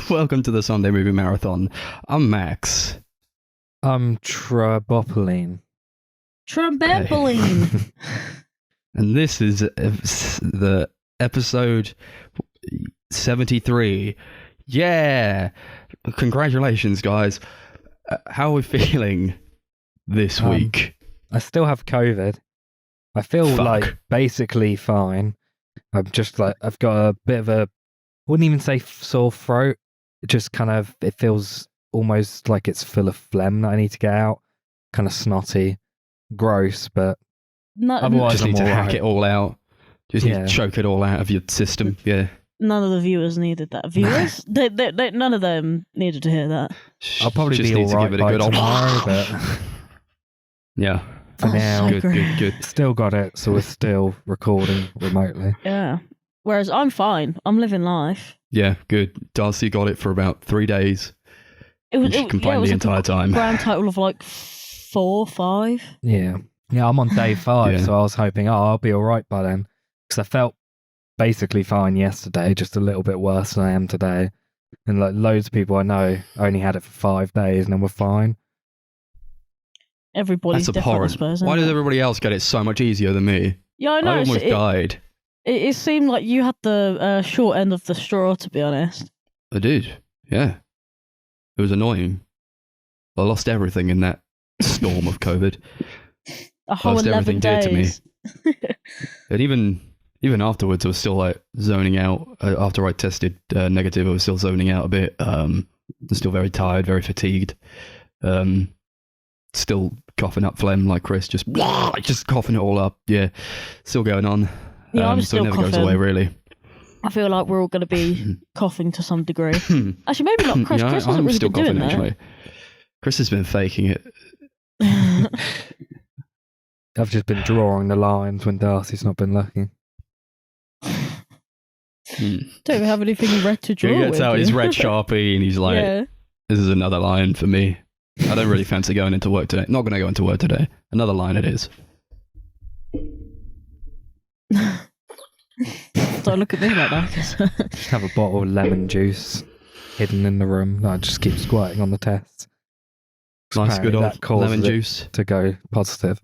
Welcome to the Sunday Movie Marathon. I'm Max. I'm Trombopoline. Trombopoline. And this is the episode 73. Yeah! Congratulations, guys. How are we feeling this week? I still have COVID. I feel like basically fine. I'm just like, I've got a bit of a, wouldn't even say sore throat. It just kind of, it feels almost like it's full of phlegm that I need to get out. Kind of snotty, gross, but otherwise just need I'm to all hack right. it all out. Just need to choke it all out of your system. Yeah. None of the viewers needed that. Viewers? they, none of them needed to hear that. I'll probably just be need all to right give it a by good old tomorrow, but yeah. for now, so good. still got it, so we're still recording remotely. Yeah. Whereas I'm fine. I'm living life. Yeah, good. Darcy got it for about 3 days. She complained the entire time. Grand total of like 4, 5. Yeah, I'm on day 5, so I was hoping, I'll be all right by then, because I felt basically fine yesterday, just a little bit worse than I am today. And like loads of people I know only had it for 5 days and then were fine. Everybody's That's different, I abhorrent. suppose. Why does everybody else get it so much easier than me? Yeah, I know. I almost died. It seemed like you had the short end of the straw, to be honest. I did. Yeah. It was annoying. I lost everything in that storm of COVID. A whole lost 11 everything dear to me. days. And even afterwards, I was still like zoning out. After I tested negative, I was still zoning out a bit. I'm still very tired, very fatigued. Still coughing up phlegm like Chris, just coughing it all up. Yeah, still going on. Yeah, I'm so still it never coughing. goes away, really. I feel like we're all going to be coughing to some degree. Actually, maybe not Chris. Yeah, Chris hasn't I'm really still been doing coughing, that. actually. Chris has been faking it. I've just been drawing the lines when Darcy's not been looking. Don't even have anything red to draw He gets with, out do his you? red Sharpie and he's like, Yeah. this is another line for me. I don't really fancy going into work today. Not going to go into work today. Another line it is. Don't look at me like that. Just have a bottle of lemon juice hidden in the room that I just keep squirting on the tests. Nice, good old lemon it juice. to go positive.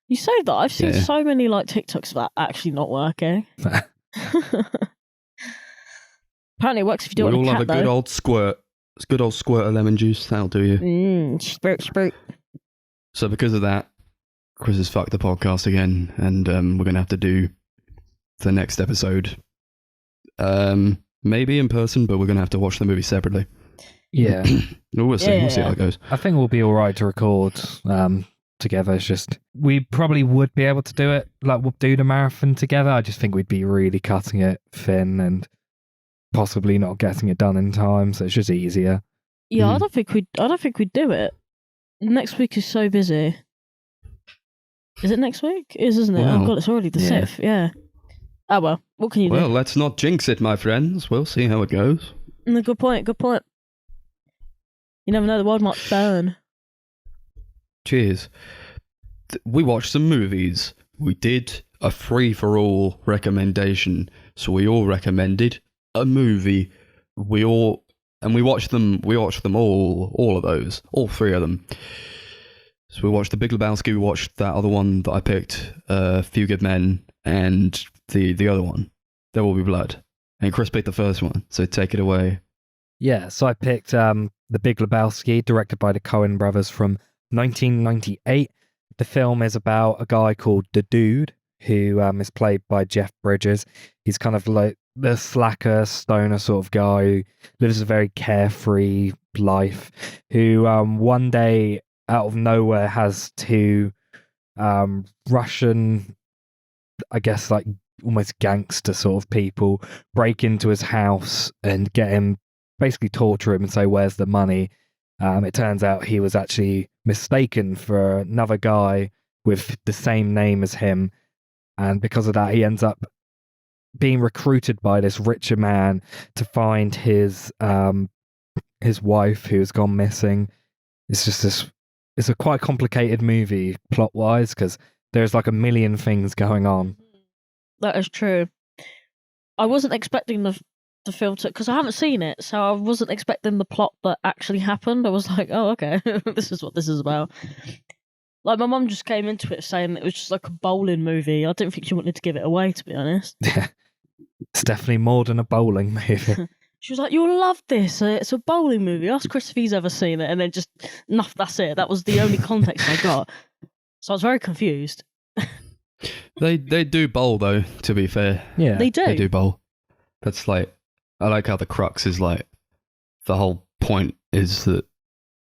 You say that. I've seen so many like TikToks about actually not working. Apparently it works if you do it We on all a cat, have a good old squirt. It's good old squirt of lemon juice. That'll do you. Spurt. So because of that, Chris has fucked the podcast again, and we're going to have to do the next episode. Maybe in person, but we're going to have to watch the movie separately. Yeah. We'll see. Yeah. We'll see how it goes. I think we'll be all right to record together. It's just, we probably would be able to do it, like we'll do the marathon together. I just think we'd be really cutting it thin and possibly not getting it done in time, so it's just easier. Yeah, I don't think we'd do it. Next week is so busy. Is it next week? It is, isn't it? Well, Oh god, it's already the 6th. Yeah. Oh well, what can you do? Well, let's not jinx it, my friends. We'll see how it goes. Good point. You never know, the world might burn. Cheers. We watched some movies. We did a free-for-all recommendation. So we all recommended a movie. We watched them all of those. All 3 of them. So we watched The Big Lebowski, we watched that other one that I picked, Few Good Men, and the other one, There Will Be Blood. And Chris picked the first one, so take it away. Yeah, so I picked The Big Lebowski, directed by the Coen brothers from 1998. The film is about a guy called The Dude, who is played by Jeff Bridges. He's kind of like the slacker, stoner sort of guy who lives a very carefree life, who one day, out of nowhere, has 2 Russian, I guess, like almost gangster sort of people break into his house and get him, basically torture him and say, where's the money? It turns out he was actually mistaken for another guy with the same name as him. And because of that, he ends up being recruited by this richer man to find his wife who has gone missing. It's just it's a quite complicated movie plot-wise because there's like a million things going on. That is true. I wasn't expecting the the film took, because I haven't seen it, so I wasn't expecting the plot that actually happened. I was like, oh, okay, this is what this is about. Like, my mum just came into it saying it was just like a bowling movie. I didn't think she wanted to give it away, to be honest. Yeah, it's definitely more than a bowling movie. She was like, you'll love this. It's a bowling movie. Ask Chris if he's ever seen it. And then just, that's it. That was the only context I got. So I was very confused. They do bowl, though, to be fair. Yeah, They do. They do bowl. That's like, I like how the crux is like, the whole point is that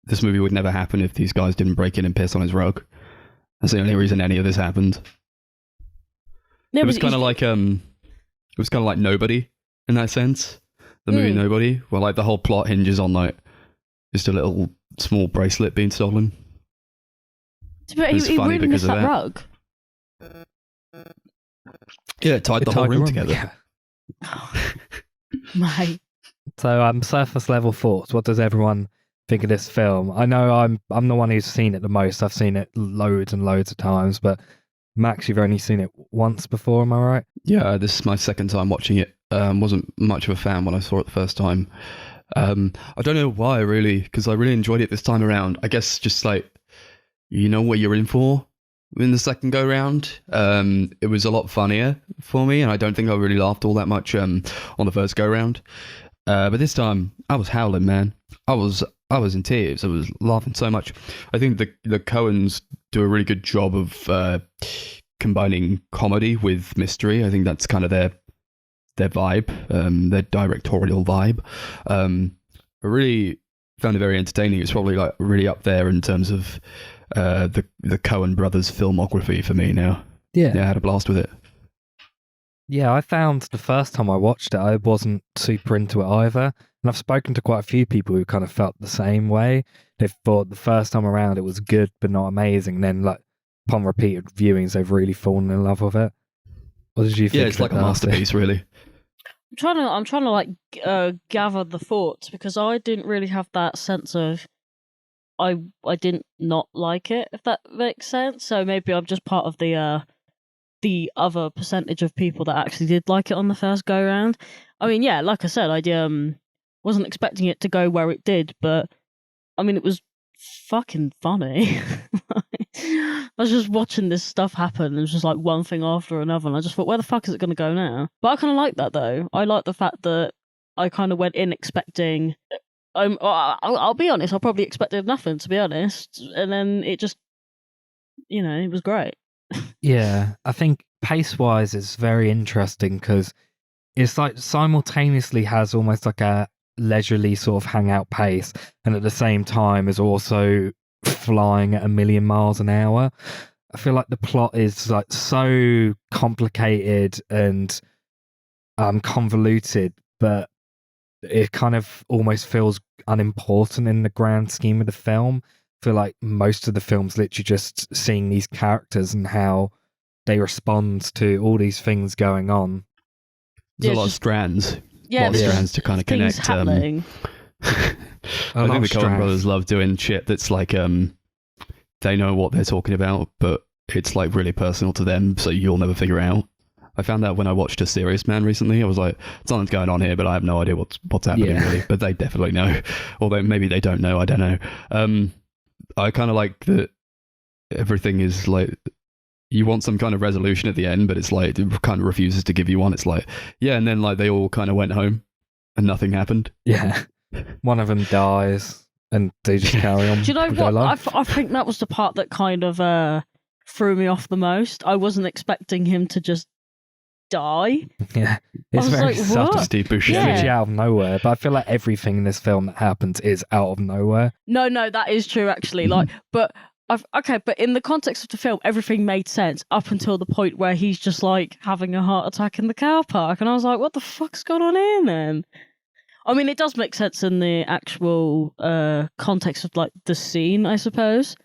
this movie would never happen if these guys didn't break in and piss on his rug. That's the only reason any of this happened. Yeah, It was kind of like Nobody in that sense. The movie Nobody, where like the whole plot hinges on like just a little small bracelet being stolen. But he funny really because missed of that that. rug. Yeah, it tied the whole room together. Yeah. Mate. So, surface level thoughts. What does everyone think of this film? I know I'm the one who's seen it the most. I've seen it loads and loads of times, but Max, you've only seen it once before, am I right? Yeah, this is my second time watching it. Wasn't much of a fan when I saw it the first time. I don't know why, really, because I really enjoyed it this time around. I guess just like, you know what you're in for in the second go round. It was a lot funnier for me, and I don't think I really laughed all that much on the first go round. But this time, I was howling, man. I was in tears. I was laughing so much. I think the Coens do a really good job of combining comedy with mystery. I think that's kind of their vibe, their directorial vibe. I really found it very entertaining. It's probably like really up there in terms of the Coen brothers filmography for me now. Yeah, I had a blast with it. Yeah, I found the first time I watched it, I wasn't super into it either. And I've spoken to quite a few people who kind of felt the same way. They thought the first time around it was good, but not amazing. And then, like, upon repeated viewings, they've really fallen in love with it. What did you think? Yeah, it's like a masterpiece, really. I'm trying to like gather the thoughts, because I didn't really have that sense of I didn't not like it, if that makes sense. So maybe I'm just part of the other percentage of people that actually did like it on the first go round. I mean, yeah, like I said, I wasn't expecting it to go where it did, but I mean, it was fucking funny. I was just watching this stuff happen, and it was just like one thing after another, and I just thought, where the fuck is it going to go now? But I kind of like that, though. I like the fact that I kind of went in expecting... I'll be honest, I probably expected nothing, to be honest, and then it just, it was great. Yeah, I think pace-wise it's very interesting because it's like simultaneously has almost like a leisurely sort of hangout pace, and at the same time is also flying at 1,000,000 miles an hour. I feel like the plot is like so complicated and convoluted, but it kind of almost feels unimportant in the grand scheme of the film. I feel like most of the film's literally just seeing these characters and how they respond to all these things going on. There's a lot of strands. Yeah, a lot of strands to kind of things connect. happening. I think the Coen brothers love doing shit that's like they know what they're talking about, but it's like really personal to them, so you'll never figure it out. I found that when I watched A Serious Man recently. I was like, something's going on here, but I have no idea what's happening really. But they definitely know, although maybe they don't know. I don't know. I kind of like that everything is like, you want some kind of resolution at the end, but it's like it kind of refuses to give you one. It's like, yeah, and then like they all kind of went home and nothing happened. Yeah, one of them dies and they just carry on. Do you know with their what? life. I think that was the part that kind of threw me off the most. I wasn't expecting him to just die. Yeah, it's very like, subtle. what? Steve Buscemi. Yeah. Literally out of nowhere, but I feel like everything in this film that happens is out of nowhere. No, that is true actually. Like, but but in the context of the film, everything made sense up until the point where he's just like having a heart attack in the car park, and I was like, what the fuck's going on here, man? I mean, it does make sense in the actual context of like the scene, I suppose,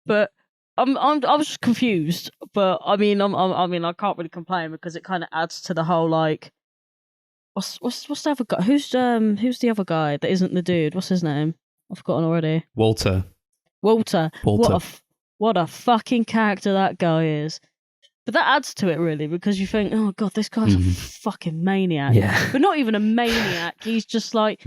but I was just confused. But I mean, I can't really complain because it kind of adds to the whole like, what's the other guy? Who's the other guy that isn't the dude? What's his name? I've forgotten already. Walter. What a fucking character that guy is. But that adds to it, really, because you think, oh, God, this guy's a fucking maniac. Yeah. But not even a maniac. He's just like...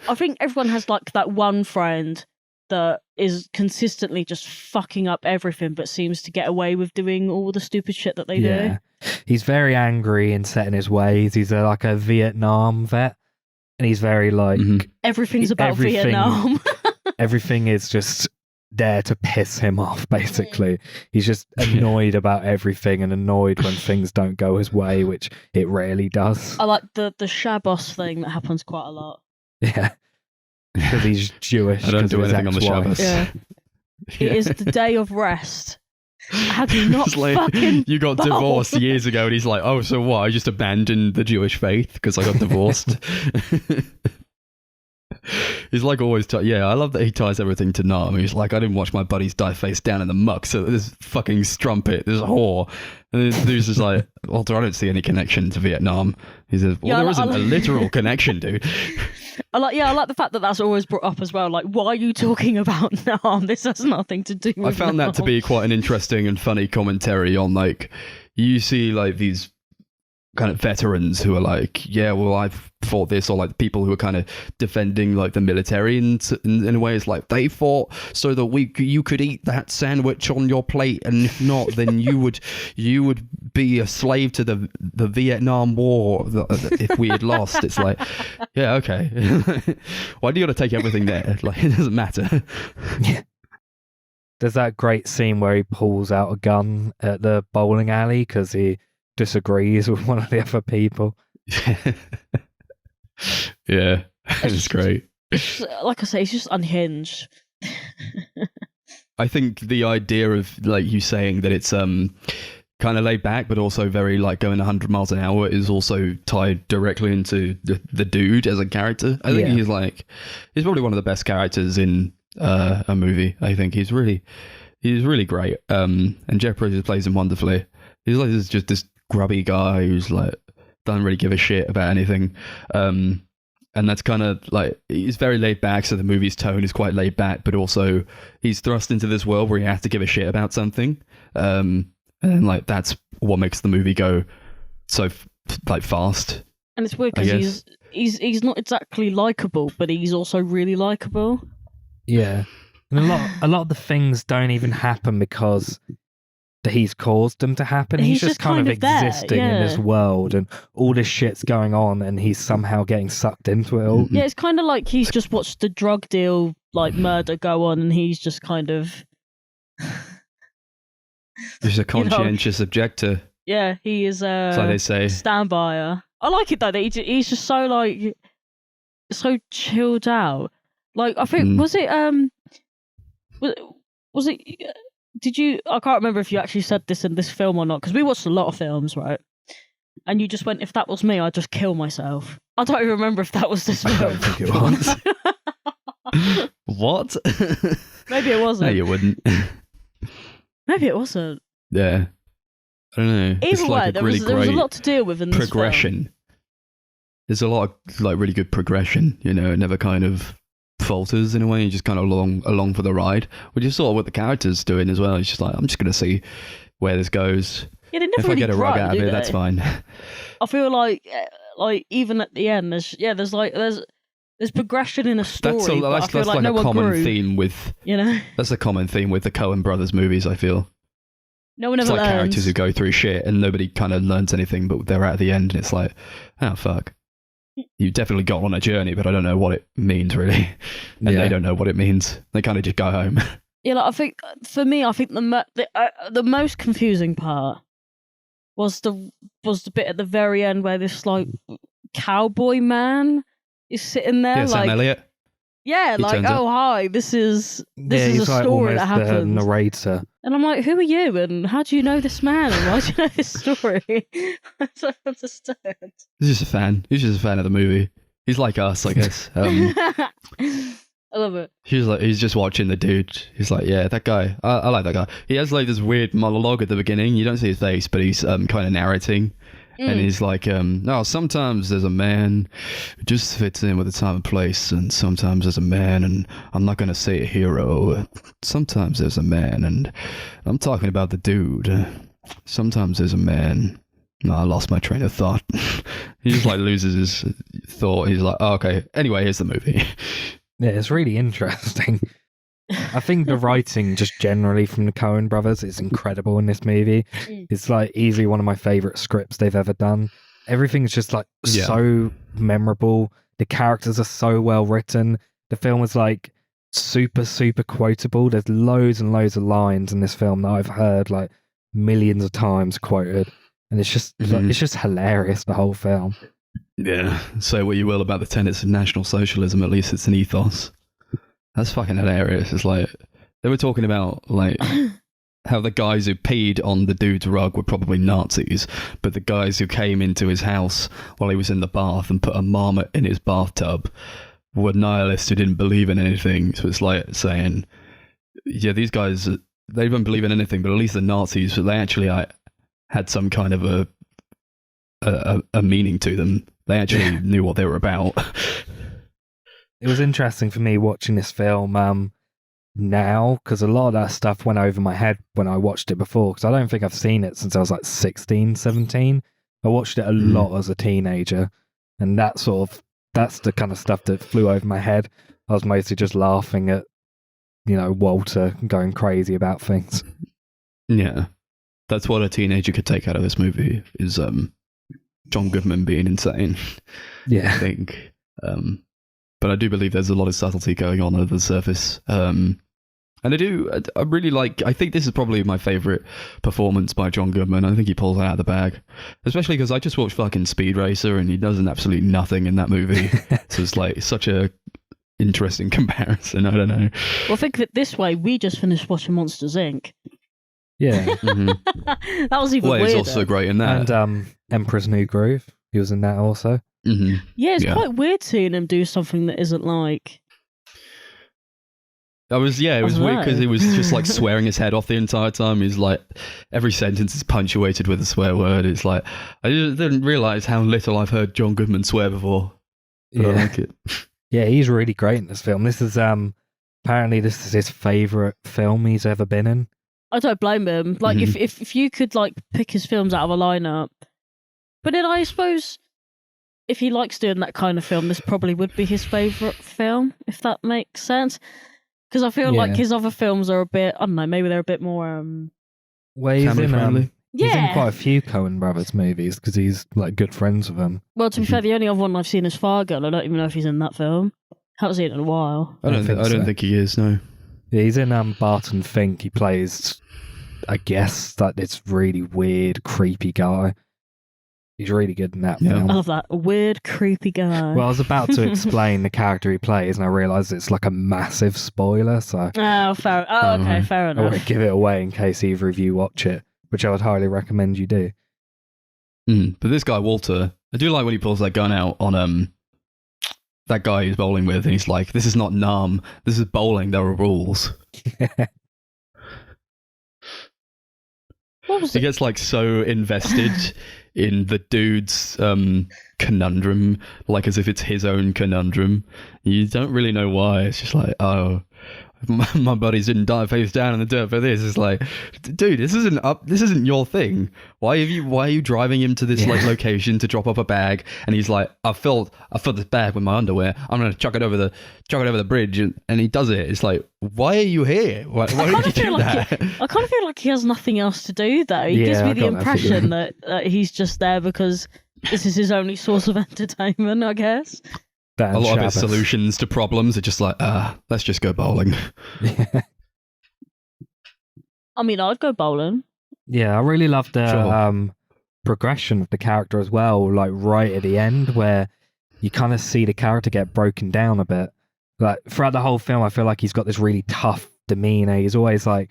I think everyone has, like, that one friend that is consistently just fucking up everything but seems to get away with doing all the stupid shit that they do. He's very angry and set in his ways. He's like a Vietnam vet. And he's very like... Everything's about Vietnam. Everything is just there to piss him off, basically. He's just annoyed about everything and annoyed when things don't go his way, which it rarely does. I like the Shabbos thing that happens quite a lot. Yeah. Because he's Jewish. I don't do anything on the Shabbos. Yeah. It is the day of rest. Have you not fucking you got divorced years ago, and he's like, oh, so what? I just abandoned the Jewish faith because I got divorced. He's like always, I love that he ties everything to Nam. He's like, I didn't watch my buddies die face down in the muck, so this fucking strumpet, this whore. And the dude's just like, well, I don't see any connection to Vietnam. He says, well, there isn't a literal connection, dude. I like the fact that that's always brought up as well. Like, why are you talking about Nam? This has nothing to do with I found Nam. that to be quite an interesting and funny commentary on, like, you see, like, these kind of veterans who are like, yeah, well, I've fought this, or like people who are kind of defending like the military in a way. It's like they fought so that you could eat that sandwich on your plate, and if not, then you would be a slave to the Vietnam War if we had lost. It's like, yeah, okay. Why do you got to take everything there? Like, it doesn't matter. Yeah. There's that great scene where he pulls out a gun at the bowling alley because he disagrees with one of the other people. Yeah, it's great. Like I say, it's just unhinged. I think the idea of like you saying that it's kind of laid back but also very like going 100 miles an hour is also tied directly into the dude as a character. I think he's probably one of the best characters in a movie. I think he's really great. And Jeff Bridges plays him wonderfully. He's like just this grubby guy who's like doesn't really give a shit about anything, and that's kind of like he's very laid back, so the movie's tone is quite laid back, but also he's thrust into this world where he has to give a shit about something, and like that's what makes the movie go so like fast. And it's weird because he's not exactly likable, but he's also really likable. Yeah, and a lot of the things don't even happen because he's caused them to happen. He's just kind of existing in this world, and all this shit's going on, and he's somehow getting sucked into it all. Yeah, it's kind of like he's just watched the drug deal, like murder go on, and he's just kind of... He's a conscientious objector. Yeah, he is so they say. Stand-byer. I like it though, that he's just so like... so chilled out. Like, I think, was it... Did you... I can't remember if you actually said this in this film or not, because we watched a lot of films, right? And you just went, if that was me, I'd just kill myself. I don't even remember if that was this film. I don't think it was. What? Maybe it wasn't. No, you wouldn't. Maybe it wasn't. Yeah. I don't know. Either it's way, like there was a lot to deal with in this progression. film. There's a lot of like really good progression, you know, it never kind of falters in a way. You're just kind of along for the ride, which is sort of what the character's doing as well. It's just like, I'm just going to see where this goes. Yeah, they never if really I get a rug out of it, that's fine. I feel like even at the end, there's progression in a story. That's like a common grew, theme with, you know. That's a common theme with the Coen Brothers movies. I feel no one it's ever like learns. Characters who go through shit and nobody kind of learns anything, but they're at the end and it's like, oh fuck. You definitely got on a journey, but I don't know what it means really, and they don't know what it means. They kind of just go home. Yeah, like, I think for me, the most confusing part was the bit at the very end where this like cowboy man is sitting there, like Sam Elliott. Yeah, He like, turns oh hi, this is a like story that almost the happened. narrator. And I'm like, who are you? And how do you know this man? And why do you know this story? I don't understand. He's just a fan. He's just a fan of the movie. He's like us, I guess. I love it. He's just watching the dude. He's like, yeah, that guy. I like that guy. He has like this weird monologue at the beginning. You don't see his face, but he's kind of narrating. And he's like, no, sometimes there's a man who just fits in with the time and place, and sometimes there's a man, and I'm not going to say a hero, sometimes there's a man, and I'm talking about the dude. Sometimes there's a man. No, I lost my train of thought. He just like loses his thought. He's like, oh, okay. Anyway, here's the movie. Yeah, it's really interesting. I think the writing, just generally from the Coen brothers, is incredible in this movie. It's like easily one of my favorite scripts they've ever done. Everything's just like so memorable. The characters are so well written. The film is like super, super quotable. There's loads and loads of lines in this film that I've heard like millions of times quoted. And it's just it's just hilarious, the whole film. Yeah. Say what you will about the tenets of National Socialism, at least it's an ethos. That's fucking hilarious. It's like, they were talking about like how the guys who peed on the dude's rug were probably Nazis, but the guys who came into his house while he was in the bath and put a marmot in his bathtub were nihilists who didn't believe in anything. So it's like saying, yeah, these guys, they don't believe in anything, but at least the Nazis, they actually had some kind of a meaning to them. They actually knew what they were about. It was interesting for me watching this film now, because a lot of that stuff went over my head when I watched it before, because I don't think I've seen it since I was like 16, 17. I watched it a lot as a teenager, and that's the kind of stuff that flew over my head. I was mostly just laughing at, Walter going crazy about things. Yeah. That's what a teenager could take out of this movie, is John Goodman being insane. Yeah. I think. But I do believe there's a lot of subtlety going on under the surface. And I really like, I think this is probably my favourite performance by John Goodman. I think he pulls it out of the bag. Especially because I just watched fucking Speed Racer and he does absolutely nothing in that movie. So it's like such a interesting comparison. I don't know. Well, think of it this way. We just finished watching Monsters, Inc. Yeah. That was even weirder. He's also great in that. And Emperor's New Groove. He was in that also. Yeah, it's quite weird seeing him do something that isn't like... It was weird because he was just like swearing his head off the entire time. He's like, every sentence is punctuated with a swear word. It's like, I just didn't realise how little I've heard John Goodman swear before. But I like it. Yeah, he's really great in this film. This is apparently this is his favourite film he's ever been in. I don't blame him. Like, if you could like pick his films out of a lineup, but then I suppose if he likes doing that kind of film, this probably would be his favourite film, if that makes sense. Because I feel like his other films are a bit, I don't know, maybe they're a bit more well, he's in he's in yeah. quite a few Coen Brothers movies because he's like good friends with them. Well, to be fair, the only other one I've seen is Fargo, and I don't even know if he's in that film. Haven't seen it in a while. I don't think he is, no. Yeah, he's in Barton Fink. He plays, I guess, like this really weird, creepy guy. He's really good in that film. I love that. A weird, creepy guy. Well, I was about to explain the character he plays, and I realised it's like a massive spoiler, so... Oh, fair. Oh, okay, fair I enough. won't give it away in case either of you watch it, which I would highly recommend you do. But this guy, Walter, I do like when he pulls that gun out on that guy he's bowling with, and he's like, this is not Nam, this is bowling, there are rules. What was He it? gets like so invested in the dude's conundrum, like as if it's his own conundrum. You don't really know why. It's just like, oh, my buddies didn't die face down in the dirt for this. It's like, dude, this isn't your thing. Why are you driving him to this like location to drop off a bag? And he's like, I filled this bag with my underwear. I'm gonna chuck it over the bridge, and he does it. It's like, why are you here? Why did you do that? I kind of feel like he has nothing else to do, though. He gives me the impression that he's just there because this is his only source of entertainment, I guess. A lot of his solutions to problems are just like, let's just go bowling. Yeah. I mean, I'd go bowling. Yeah, I really love the progression of the character as well, like right at the end where you kind of see the character get broken down a bit. Like throughout the whole film, I feel like he's got this really tough demeanor. He's always like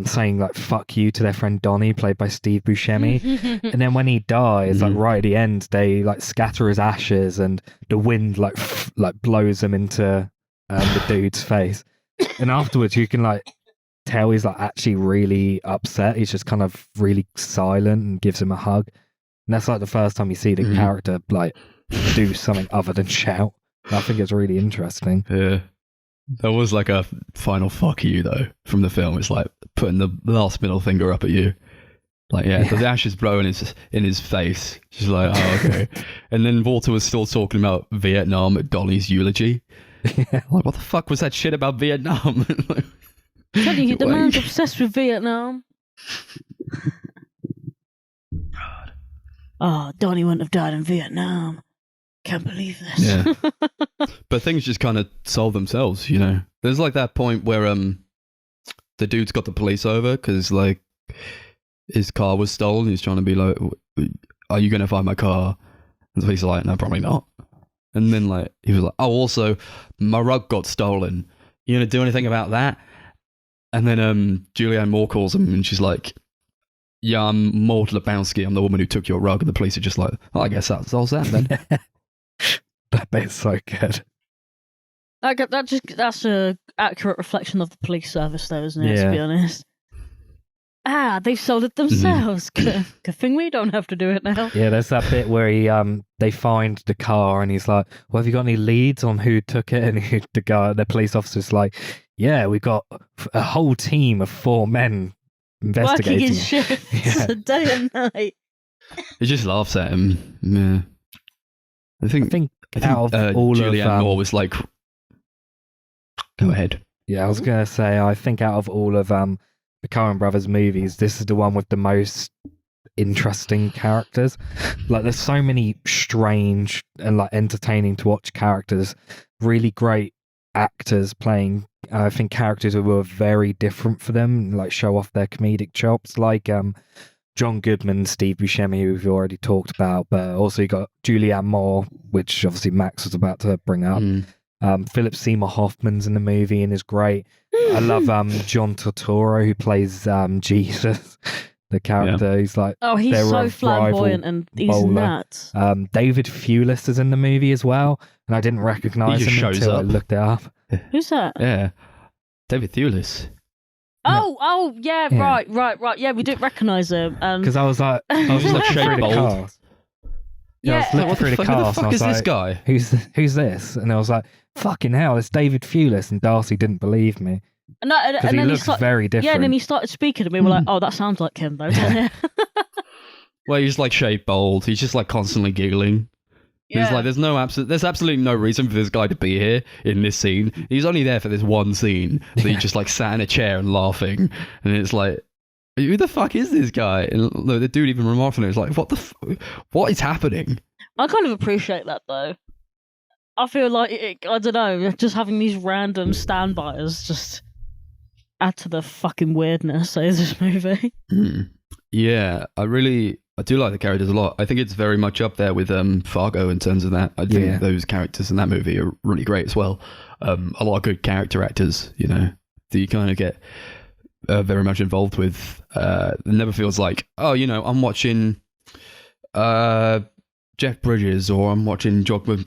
saying like "fuck you" to their friend Donnie, played by Steve Buscemi. And then when he dies, like right at the end, they like scatter his ashes, and the wind like blows them into the dude's face. And afterwards, you can like tell he's like actually really upset. He's just kind of really silent and gives him a hug. And that's like the first time you see the character like do something other than shout. And I think it's really interesting. Yeah. There was like a final fuck you though from the film. It's like putting the last middle finger up at you. Like, the ashes blowing in his face. She's like, oh, okay. And then Walter was still talking about Vietnam at Dolly's eulogy. Like, what the fuck was that shit about Vietnam? Like, telling you, the man's obsessed with Vietnam. God. Oh, Donnie wouldn't have died in Vietnam. Can't believe this. Yeah. But things just kind of solve themselves, you know. There's like that point where the dude's got the police over because like his car was stolen. He's trying to be like, are you going to find my car? And the police are like, no, probably not. And then like he was like, oh, also my rug got stolen. You going to do anything about that? And then Julianne Moore calls him and she's like, yeah, I'm Maud Lebowski. I'm the woman who took your rug. And the police are just like, oh, I guess that solves that then. That bit's so good. That's a accurate reflection of the police service, though, isn't it? Yeah. To be honest. They sold it themselves. Good thing we don't have to do it now. Yeah, there's that bit where they find the car and he's like, well, have you got any leads on who took it? And the police officer's like, yeah, we got a whole team of 4 men investigating. Working in shifts, day and night. He just laughs at him. Yeah. I think out of all Julianne of Moore was like, go ahead. Yeah, I was gonna say, I think out of all of the Coen Brothers movies, this is the one with the most interesting characters. Like, there's so many strange and like entertaining to watch characters. Really great actors playing, I think, characters who were very different for them, like show off their comedic chops. Like John Goodman, Steve Buscemi, who we've already talked about, but also you got Julianne Moore, which obviously Max was about to bring up. Philip Seymour Hoffman's in the movie and is great. I love John Turturro, who plays Jesus, the character. He's like, oh, he's so flamboyant and he's bowler. nuts. David Thewlis is in the movie as well, and I didn't recognize him until I looked it up. Who's that? Yeah, David Thewlis. Oh, yeah, right. Yeah, we didn't recognise him. Because I was like, Shane Bold. Yeah, I was looking through the cast. Who the fuck is this guy? Who's this? And I was like, fucking hell, it's David Thewlis. And Darcy didn't believe me. Because he looks very different. Yeah, and then he started speaking and we were like, oh, that sounds like him, though, doesn't it? Well, he's like Shade Bold. He's just like constantly giggling. Yeah. It's like there's absolutely no reason for this guy to be here in this scene. He's only there for this one scene. So he just like sat in a chair and laughing. And it's like, who the fuck is this guy? And the dude even remarked on it. It's like, what is happening? I kind of appreciate that, though. I feel like, I don't know, just having these random standbys just add to the fucking weirdness of this movie. Yeah, I do like the characters a lot. I think it's very much up there with Fargo in terms of that. I think those characters in that movie are really great as well. A lot of good character actors, you know, that you kind of get very much involved with. It never feels like, oh, you know, I'm watching Jeff Bridges or I'm watching John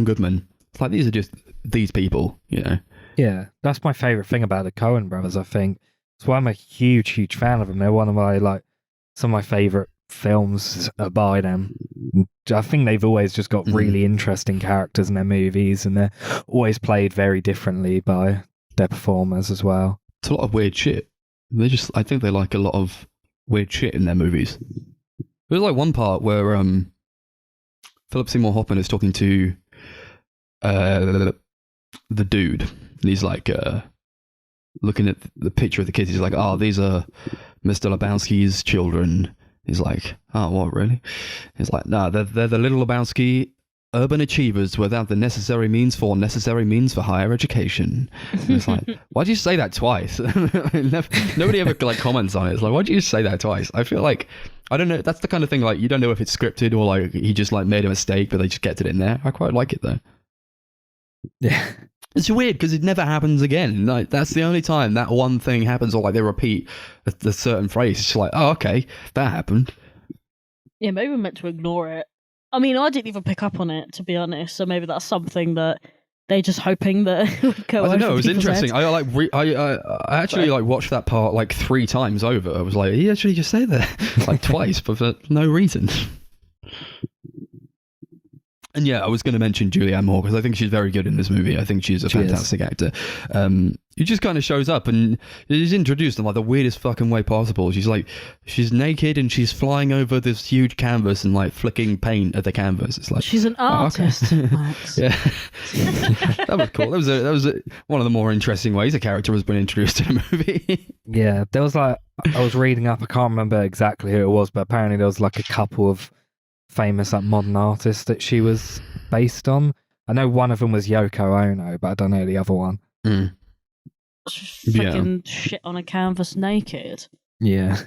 Goodman. It's like, these are just these people, you know. Yeah, that's my favourite thing about the Coen brothers, I think. That's why I'm a huge fan of them. They're one of my, some of my favourite films are by them. I think they've always just got really interesting characters in their movies, and they're always played very differently by their performers as well. It's a lot of weird shit. I think they like a lot of weird shit in their movies. There's like one part where Philip Seymour Hoffman is talking to the dude, and he's like looking at the picture of the kids. He's like, oh, these are Mr. Lebowski's children. He's like, oh, what, really? He's like, no, they're the little Lebowski urban achievers without the necessary means for higher education. And it's like, why'd you say that twice? Nobody ever comments on it. It's like, why'd you say that twice? I feel like, I don't know, that's the kind of thing, like, you don't know if it's scripted or like he just like made a mistake, but they just kept it in there. I quite like it though. Yeah. It's weird because it never happens again. Like, that's the only time that one thing happens, or like they repeat a certain phrase. It's just like, oh, okay, that happened. Yeah, maybe we're meant to ignore it. I mean, I didn't even pick up on it, to be honest. So maybe that's something that they're just hoping that it would go. I don't know. It was people's interesting. heads. I actually watched that part like 3 times over. I was like, he actually just said that like twice, but for no reason. And yeah, I was going to mention Julianne Moore because I think she's very good in this movie. I think she's a fantastic actor. He just kind of shows up and he's introduced in like the weirdest fucking way possible. She's naked and she's flying over this huge canvas and like flicking paint at the canvas. It's like she's an artist. Max. Yeah, that was cool. That was one of the more interesting ways a character has been introduced in a movie. Yeah, there was like, I was reading up, I can't remember exactly who it was, but apparently there was like a couple of famous like modern artists that she was based on. I know one of them was Yoko Ono, but I don't know the other one. Fucking shit on a canvas naked. Yeah.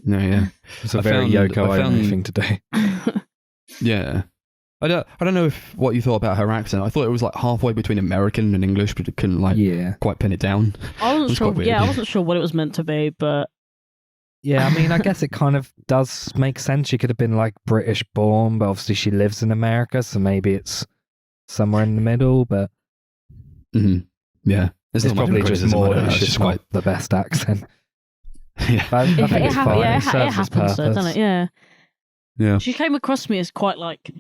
No, yeah. It's a very Yoko Ono thing to do. Yeah. I don't know what you thought about her accent. I thought it was like halfway between American and English, but it couldn't quite pin it down. I wasn't sure. Yeah, I wasn't sure what it was meant to be, but yeah, I mean, I guess it kind of does make sense. She could have been like British born, but obviously she lives in America, so maybe it's somewhere in the middle. But yeah, it's probably just more. It's just not the best accent. Yeah, but I think it's fine. Yeah, it serves its purpose. doesn't it? Yeah. Yeah. She came across me as quite like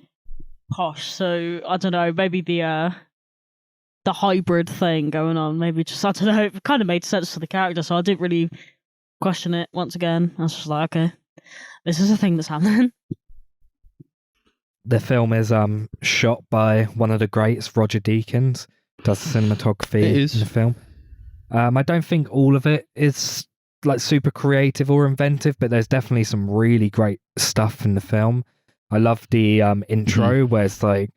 posh, so I don't know. Maybe the hybrid thing going on. Maybe just I don't know. It kind of made sense to the character, so I didn't really question it once again. I was just like, okay, this is a thing that's happening. The film is shot by one of the greats, Roger Deakins. Does cinematography in the film. I don't think all of it is like super creative or inventive, but there's definitely some really great stuff in the film. I love the intro where it's like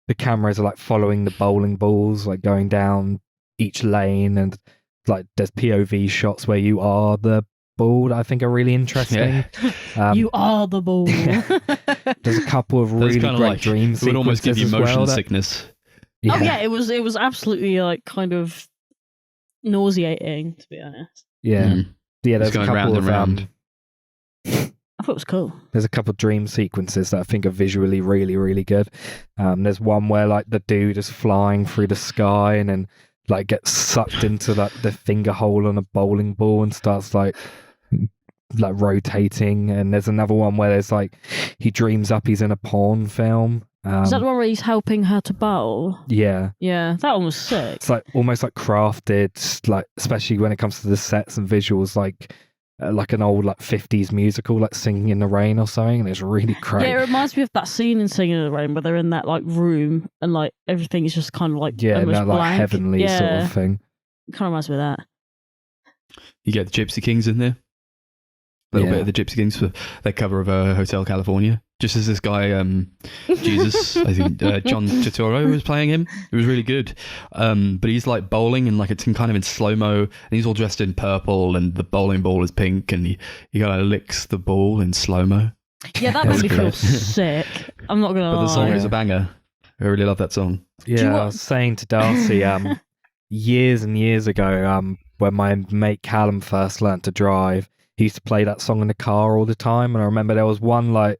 the cameras are like following the bowling balls, like going down each lane, and like there's POV shots where you are the ball that I think are really interesting. Yeah. You are the ball. There's a couple of really great dream sequences. It would almost give you motion sickness. Yeah. Oh yeah, it was absolutely like kind of nauseating, to be honest. Yeah. Yeah, there's a couple of round. I thought it was cool. There's a couple of dream sequences that I think are visually really, really good. There's one where like the dude is flying through the sky and then like gets sucked into like the finger hole on a bowling ball and starts like rotating. And there's another one where there's like he dreams up he's in a porn film. Is that the one where he's helping her to bowl? Yeah. Yeah, that one was sick. It's like almost like crafted, like especially when it comes to the sets and visuals, like an old like 50s musical, like Singing in the Rain or something, and it's really great. Yeah, it reminds me of that scene in Singing in the Rain where they're in that like room and like everything is just kind of like that blank. like heavenly sort of thing. It kind of reminds me of that. You get the Gypsy Kings in there. A little bit of the Gypsy Kings for their cover of Hotel California. Just as this guy, Jesus, I think John Turturro was playing him. It was really good. But he's like bowling and like it's kind of in slow-mo and he's all dressed in purple and the bowling ball is pink and he kind of licks the ball in slow-mo. Yeah, that made me feel sick. I'm not going to lie. But the song is a banger. I really love that song. Yeah, I was saying to Darcy years and years ago when my mate Callum first learnt to drive, he used to play that song in the car all the time. And I remember there was one like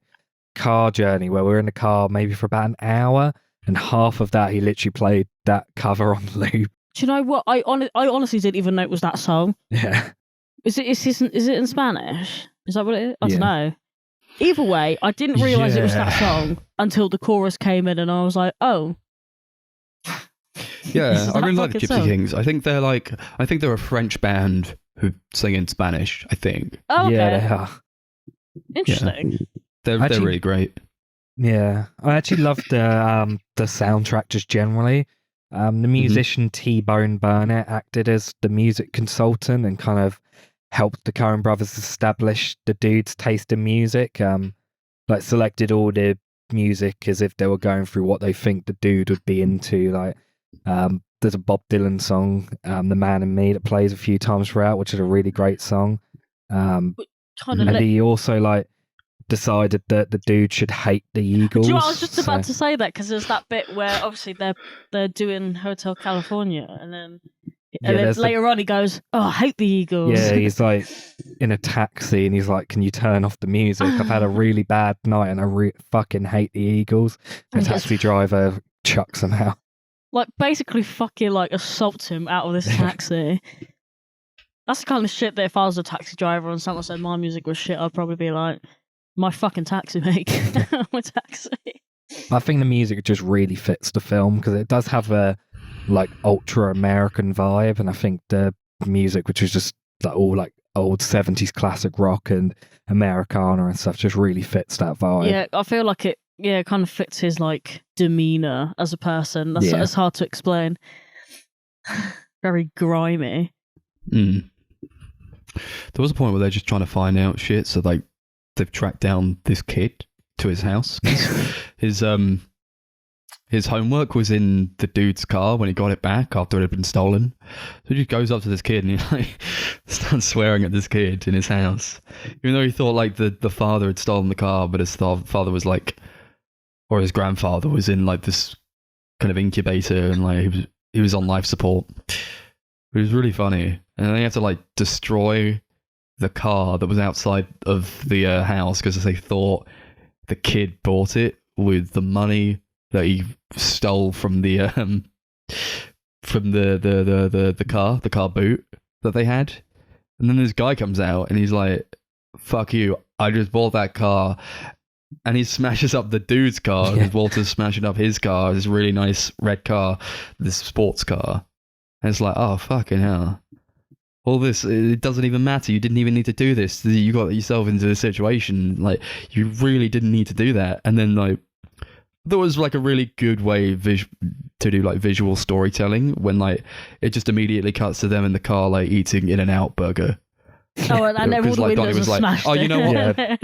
car journey where we were in the car maybe for about an hour and half of that he literally played that cover on loop. Do you know what? I honestly didn't even know it was that song. Yeah. Is it in Spanish? Is that what it is? I don't know. Either way, I didn't realise it was that song until the chorus came in and I was like, oh. Yeah, I really like the Gypsy Kings. I think they're a French band who sing in Spanish, I think. Oh, okay. Yeah. Interesting. Yeah. They're really great. Yeah. I actually love the soundtrack just generally. The musician T-Bone Burnett acted as the music consultant and kind of helped the Coen brothers establish the dude's taste in music. Like selected all the music as if they were going through what they think the dude would be into. Like there's a Bob Dylan song, The Man in Me, that plays a few times throughout, which is a really great song. And he also like decided that the dude should hate the Eagles. Do you know what? I was just about to say that because there's that bit where obviously they're doing Hotel California and then later on he goes, oh, I hate the Eagles. Yeah, he's like in a taxi and he's like, can you turn off the music? I've had a really bad night and I fucking hate the Eagles. The taxi driver chucks him out. Like basically fucking like assaults him out of this taxi. That's the kind of shit that if I was a taxi driver and someone said my music was shit, I'd probably be like, my fucking taxi, mate. My taxi. I think the music just really fits the film because it does have a like ultra American vibe, and I think the music, which is just like all like old 70s classic rock and Americana and stuff, just really fits that vibe. Yeah, I feel like it. Yeah, it kind of fits his like demeanor as a person. That's hard to explain. Very grimy. There was a point where they're just trying to find out shit, so like they've tracked down this kid to his house. His homework was in the dude's car when he got it back after it had been stolen. So he just goes up to this kid and he like starts swearing at this kid in his house, even though he thought like the father had stolen the car, but his father was like, or his grandfather was in like this kind of incubator and like he was on life support. It was really funny, and then they have to like destroy the car that was outside of the house because they thought the kid bought it with the money that he stole from the car boot that they had. And then this guy comes out and he's like, fuck you, I just bought that car. And he smashes up the dude's car because Walter's smashing up his car, this really nice red car, this sports car. And it's like, oh, fucking hell. All this, it doesn't even matter. You didn't even need to do this. You got yourself into this situation. Like, you really didn't need to do that. And then, like, there was, like, a really good way to do, like, visual storytelling when, like, it just immediately cuts to them in the car, like, eating In-N-Out burger. Oh, and all the like, Donnie windows was are like, smashed. oh, you know what?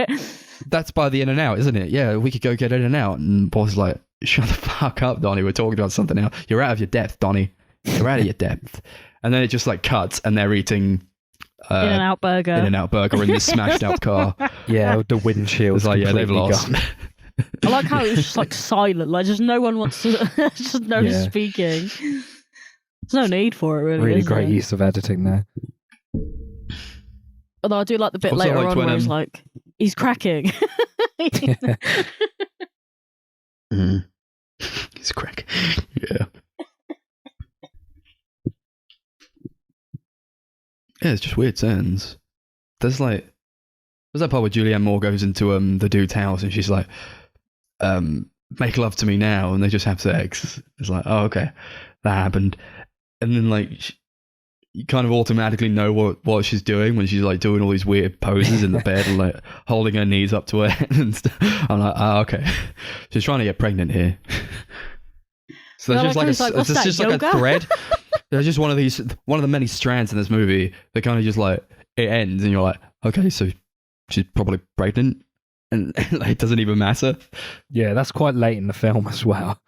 That's by the In-N-Out, isn't it? Yeah, we could go get In-N-Out. And boss is like, shut the fuck up, Donnie. We're talking about something else. You're out of your depth, Donnie. You're out of your depth. And then it just like cuts and they're eating In-N-Out burger. In-N-Out burger in this smashed out car. Yeah, with the windshield's like, yeah, they've lost. gone. I like how it was just like silent. Like just no one wants to. Just no one speaking. There's no need for it, really. Really is great there? use of editing there. Although I do like the bit Also, later like, on when, where he's like, he's cracking. He's crack. Yeah. Yeah, it's just weird scenes. There's that part where Julianne Moore goes into the dude's house and she's like, make love to me now, and they just have sex. It's like, oh, okay, that happened. And then like you kind of automatically know what she's doing when she's like doing all these weird poses in the bed and like holding her knees up to her head and stuff. I'm like, oh, okay, she's trying to get pregnant here. So there's just like a thread. There's just one of the many strands in this movie that kind of just like it ends and you're like, okay, so she's probably pregnant and like, it doesn't even matter. Yeah, that's quite late in the film as well.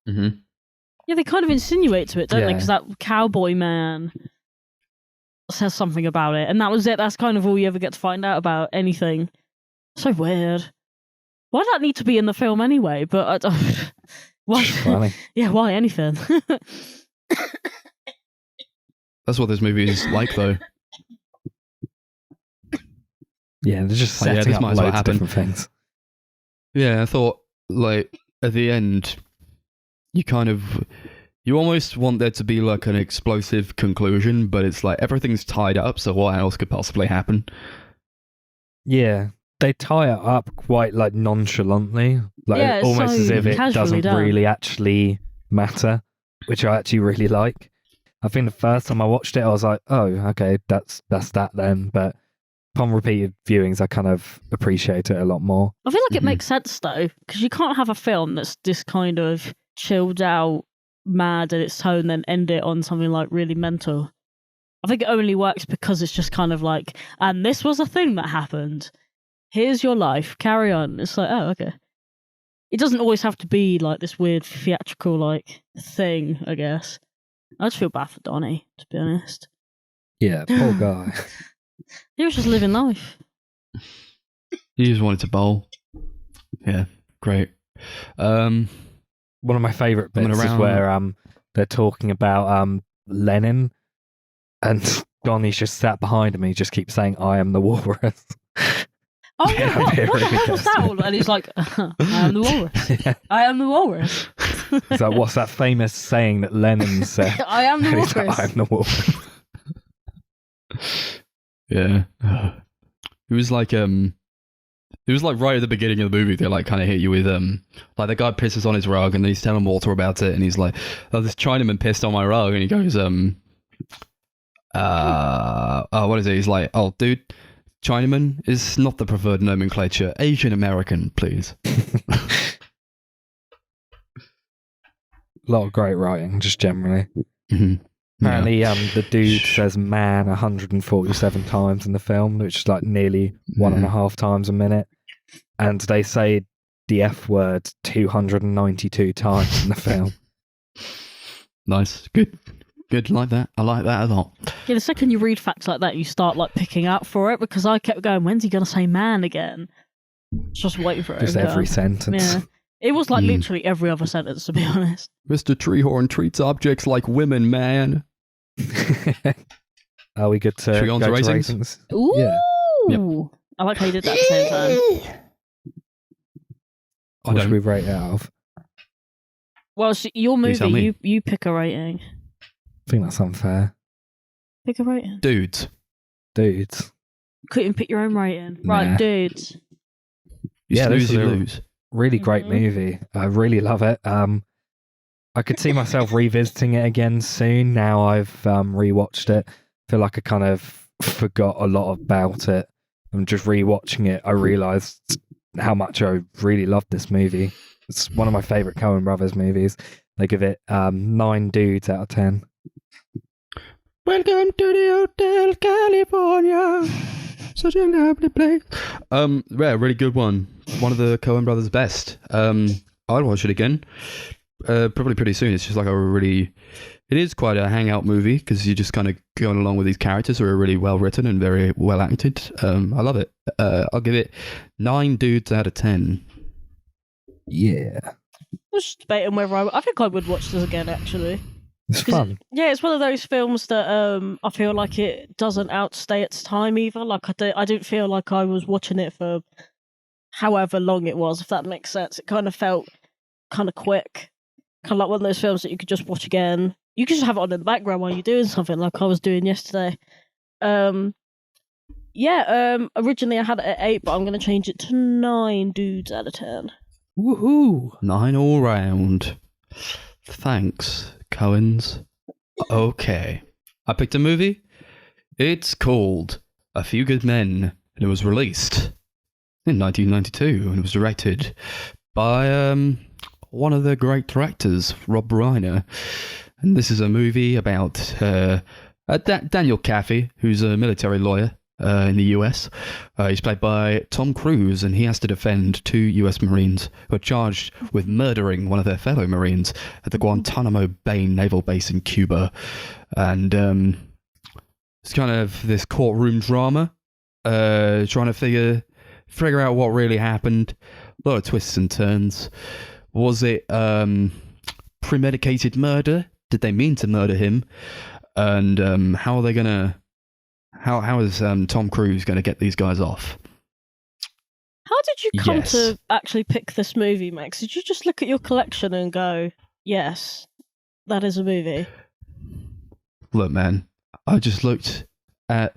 Mm-hmm. Yeah, they kind of insinuate to it, don't they? Yeah. Because that cowboy man says something about it, and that was it. That's kind of all you ever get to find out about anything. So weird. Why did that need to be in the film anyway? But I don't. Why? Funny. Yeah, why anything? That's what this movie is like, though. Yeah, they're just Like, yeah, setting this up might as well loads of happen. different things. Yeah, I thought like at the end, you almost want there to be like an explosive conclusion, but it's like everything's tied up, so what else could possibly happen? Yeah, they tie it up quite like nonchalantly, like Yeah, it's almost so as if it casually doesn't done. really actually matter, which I actually really like. I think the first time I watched it, I was like, "Oh, okay, that's that then." But upon repeated viewings, I kind of appreciate it a lot more. I feel like it Mhm. makes sense though, because you can't have a film that's this kind of chilled out, mad in its tone, then end it on something like really mental. I think it only works because it's just kind of like, and this was a thing that happened. Here's your life, carry on. It's like, oh, okay. It doesn't always have to be like this weird theatrical like thing, I guess. I just feel bad for Donnie, to be honest. Yeah, poor guy. He was just living life. You just wanted to bowl. Yeah, great. One of my favourite Coming bits is around. where they're talking about Lenin, and Donnie's just sat behind him and he just keeps saying, "I am the walrus." Oh Yeah, yeah, what it the really hell was gets that me. all? And he's like, I am the walrus. I am the walrus. It's like, what's that famous saying that Lenin said? I am the And he's walrus. like, "I'm the walrus." Yeah. It was like It was like right at the beginning of the movie. They like kind of hit you with like the guy pisses on his rug and he's telling Walter about it, and he's like, "Oh, this Chinaman pissed on my rug," and he goes, what is it? He's like, "Oh, dude, Chinaman is not the preferred nomenclature. Asian American, please." A lot of great writing, just generally. Mm-hmm. Apparently, the dude says "man" 147 times in the film, which is like nearly 1.5 times a minute. And they say the F word 292 times in the film. Nice, good, like that. I like that a lot. Yeah, the second you read facts like that, you start like picking out for it, because I kept going, when's he going to say "man" again? Just waiting for it. Just every sentence. Yeah. It was like literally every other sentence, to be honest. Mr. Treehorn treats objects like women, man. Are we good to Should we go on to ratings? ratings? Ooh! Yeah. Yep. I like how you did that at the same time. What should we rate it out of? Well, your Please tell movie, me. you pick a rating. I think that's unfair. Pick a rating. Dudes. Dudes. Couldn't pick your own rating. Nah. Right, dudes. You Yeah, this snooze, you is a- lose. Really great movie. I really love it. I could see myself revisiting it again soon. Now I've rewatched it. Feel like I kind of forgot a lot about it. And just rewatching it, I realised how much I really loved this movie. It's one of my favourite Coen Brothers movies. They give it 9 dudes out of 10. Welcome to the Hotel California. Such a lovely place. Yeah, really good one. One of the Coen Brothers' best. I'd watch it again. Probably pretty soon. It's just like it is quite a hangout movie, because you're just kind of going along with these characters who are really well written and very well acted. I love it. I'll give it 9 dudes out of 10. Yeah. I was just debating whether I think I would watch this again, actually. It's fun. Yeah, it's one of those films that I feel like it doesn't outstay its time either. Like I didn't feel like I was watching it for however long it was, if that makes sense. It kind of felt kind of quick. Kind of like one of those films that you could just watch again. You could just have it on in the background while you're doing something, like I was doing yesterday. Originally I had it at 8, but I'm going to change it to 9 dudes out of 10. Woohoo! 9 all round. Thanks, Coens. Okay. I picked a movie. It's called A Few Good Men, and it was released in 1992, and it was directed by one of the great directors, Rob Reiner. And this is a movie about Daniel Caffey, who's a military lawyer in the US. He's played by Tom Cruise, and he has to defend 2 US Marines who are charged with murdering one of their fellow Marines at the Guantanamo Bay naval base in Cuba. And it's kind of this courtroom drama, trying to figure out what really happened. A lot of twists and turns. Was it premeditated murder? Did they mean to murder him? And how are they gonna? How is Tom Cruise gonna get these guys off? How did you come Yes. to actually pick this movie, Max? Did you just look at your collection and go, yes, that is a movie? Look, man, I just looked at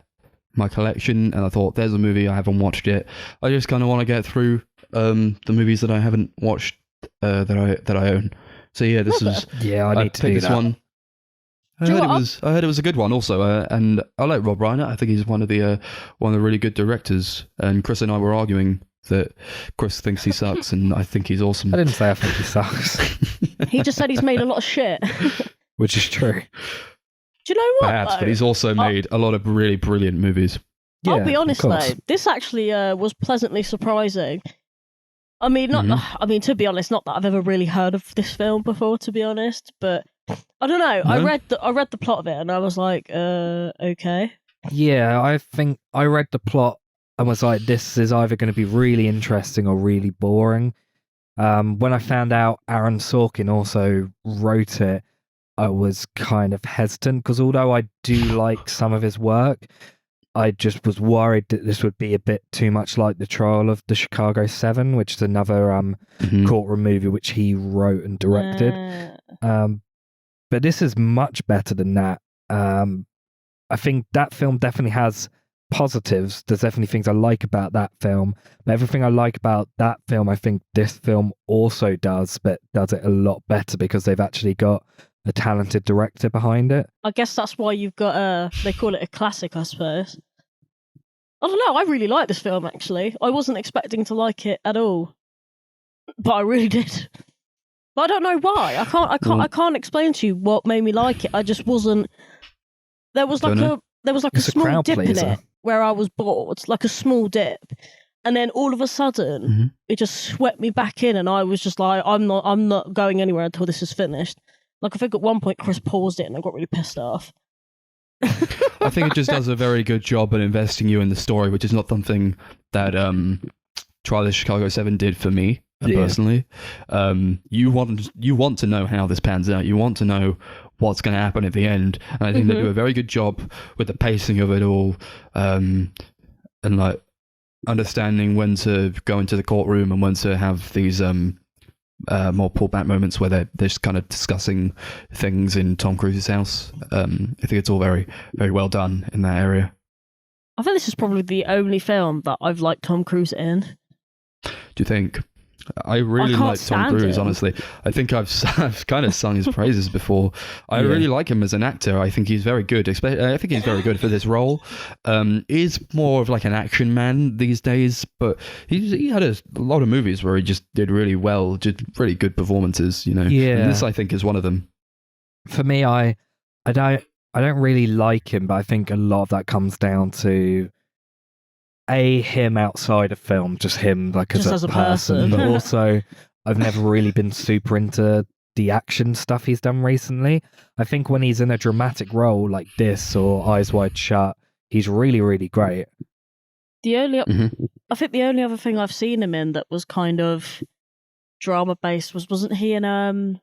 my collection and I thought, there's a movie I haven't watched yet. I just kind of want to get through the movies that I haven't watched that I own. So yeah, this is Yeah, I need to picked do this that. one. I Do you heard, know what? I heard it was a good one also, and I like Rob Reiner. I think he's one of the really good directors. And Chris and I were arguing that Chris thinks he sucks, and I think he's awesome. I didn't say I think he sucks, He just said he's made a lot of shit. Do which is true. you know what, Perhaps, though? but he's also made a lot of really brilliant movies. Yeah, I'll be of honest, course. though. This actually was pleasantly surprising. I mean, Mm-hmm. I mean, to be honest, not that I've ever really heard of this film before, to be honest. But I don't know. No? I read the plot of it, and I was like, okay. Yeah, I think I read the plot and was like, this is either going to be really interesting or really boring. When I found out Aaron Sorkin also wrote it, I was kind of hesitant, because although I do like some of his work, I just was worried that this would be a bit too much like The Trial of the Chicago 7, which is another Mhm. courtroom movie which he wrote and directed. But this is much better than that. I think that film definitely has positives. There's definitely things I like about that film. But everything I like about that film, I think this film also does, but does it a lot better because they've actually got a talented director behind it. I guess that's why you've got they call it a classic, I suppose. I don't know, I really like this film, actually. I wasn't expecting to like it at all, but I really did. But I don't know why. I can't explain to you what made me like it. I just wasn't. There was like a small dip in it where I was bored, like a small dip, and then all of a sudden it just swept me back in, and I was just like, I'm not going anywhere until this is finished. Like I think at one point Chris paused it, and I got really pissed off. I think it just does a very good job at investing you in the story, which is not something that Trial of Chicago 7 did for me personally. You want to know how this pans out. You want to know what's going to happen at the end, and I think they do a very good job with the pacing of it all, and like understanding when to go into the courtroom and when to have these more pulled back moments where they're just kind of discussing things in Tom Cruise's house. I think it's all very, very well done in that area. I think this is probably the only film that I've liked Tom Cruise in. Do you think? I really like Tom Cruise, honestly. I think I've kind of sung his praises before. I really like him as an actor. I think he's very good. I think he's very good for this role. He's more of like an action man these days, but he had a lot of movies where he just did really well, just really good performances, you know. Yeah. And this, I think, is one of them. For me, I don't really like him, but I think a lot of that comes down to him outside of film, just him like as a person. But also, I've never really been super into the action stuff he's done recently. I think when he's in a dramatic role like this or Eyes Wide Shut, he's really, really great. I think the only other thing I've seen him in that was kind of drama based wasn't he in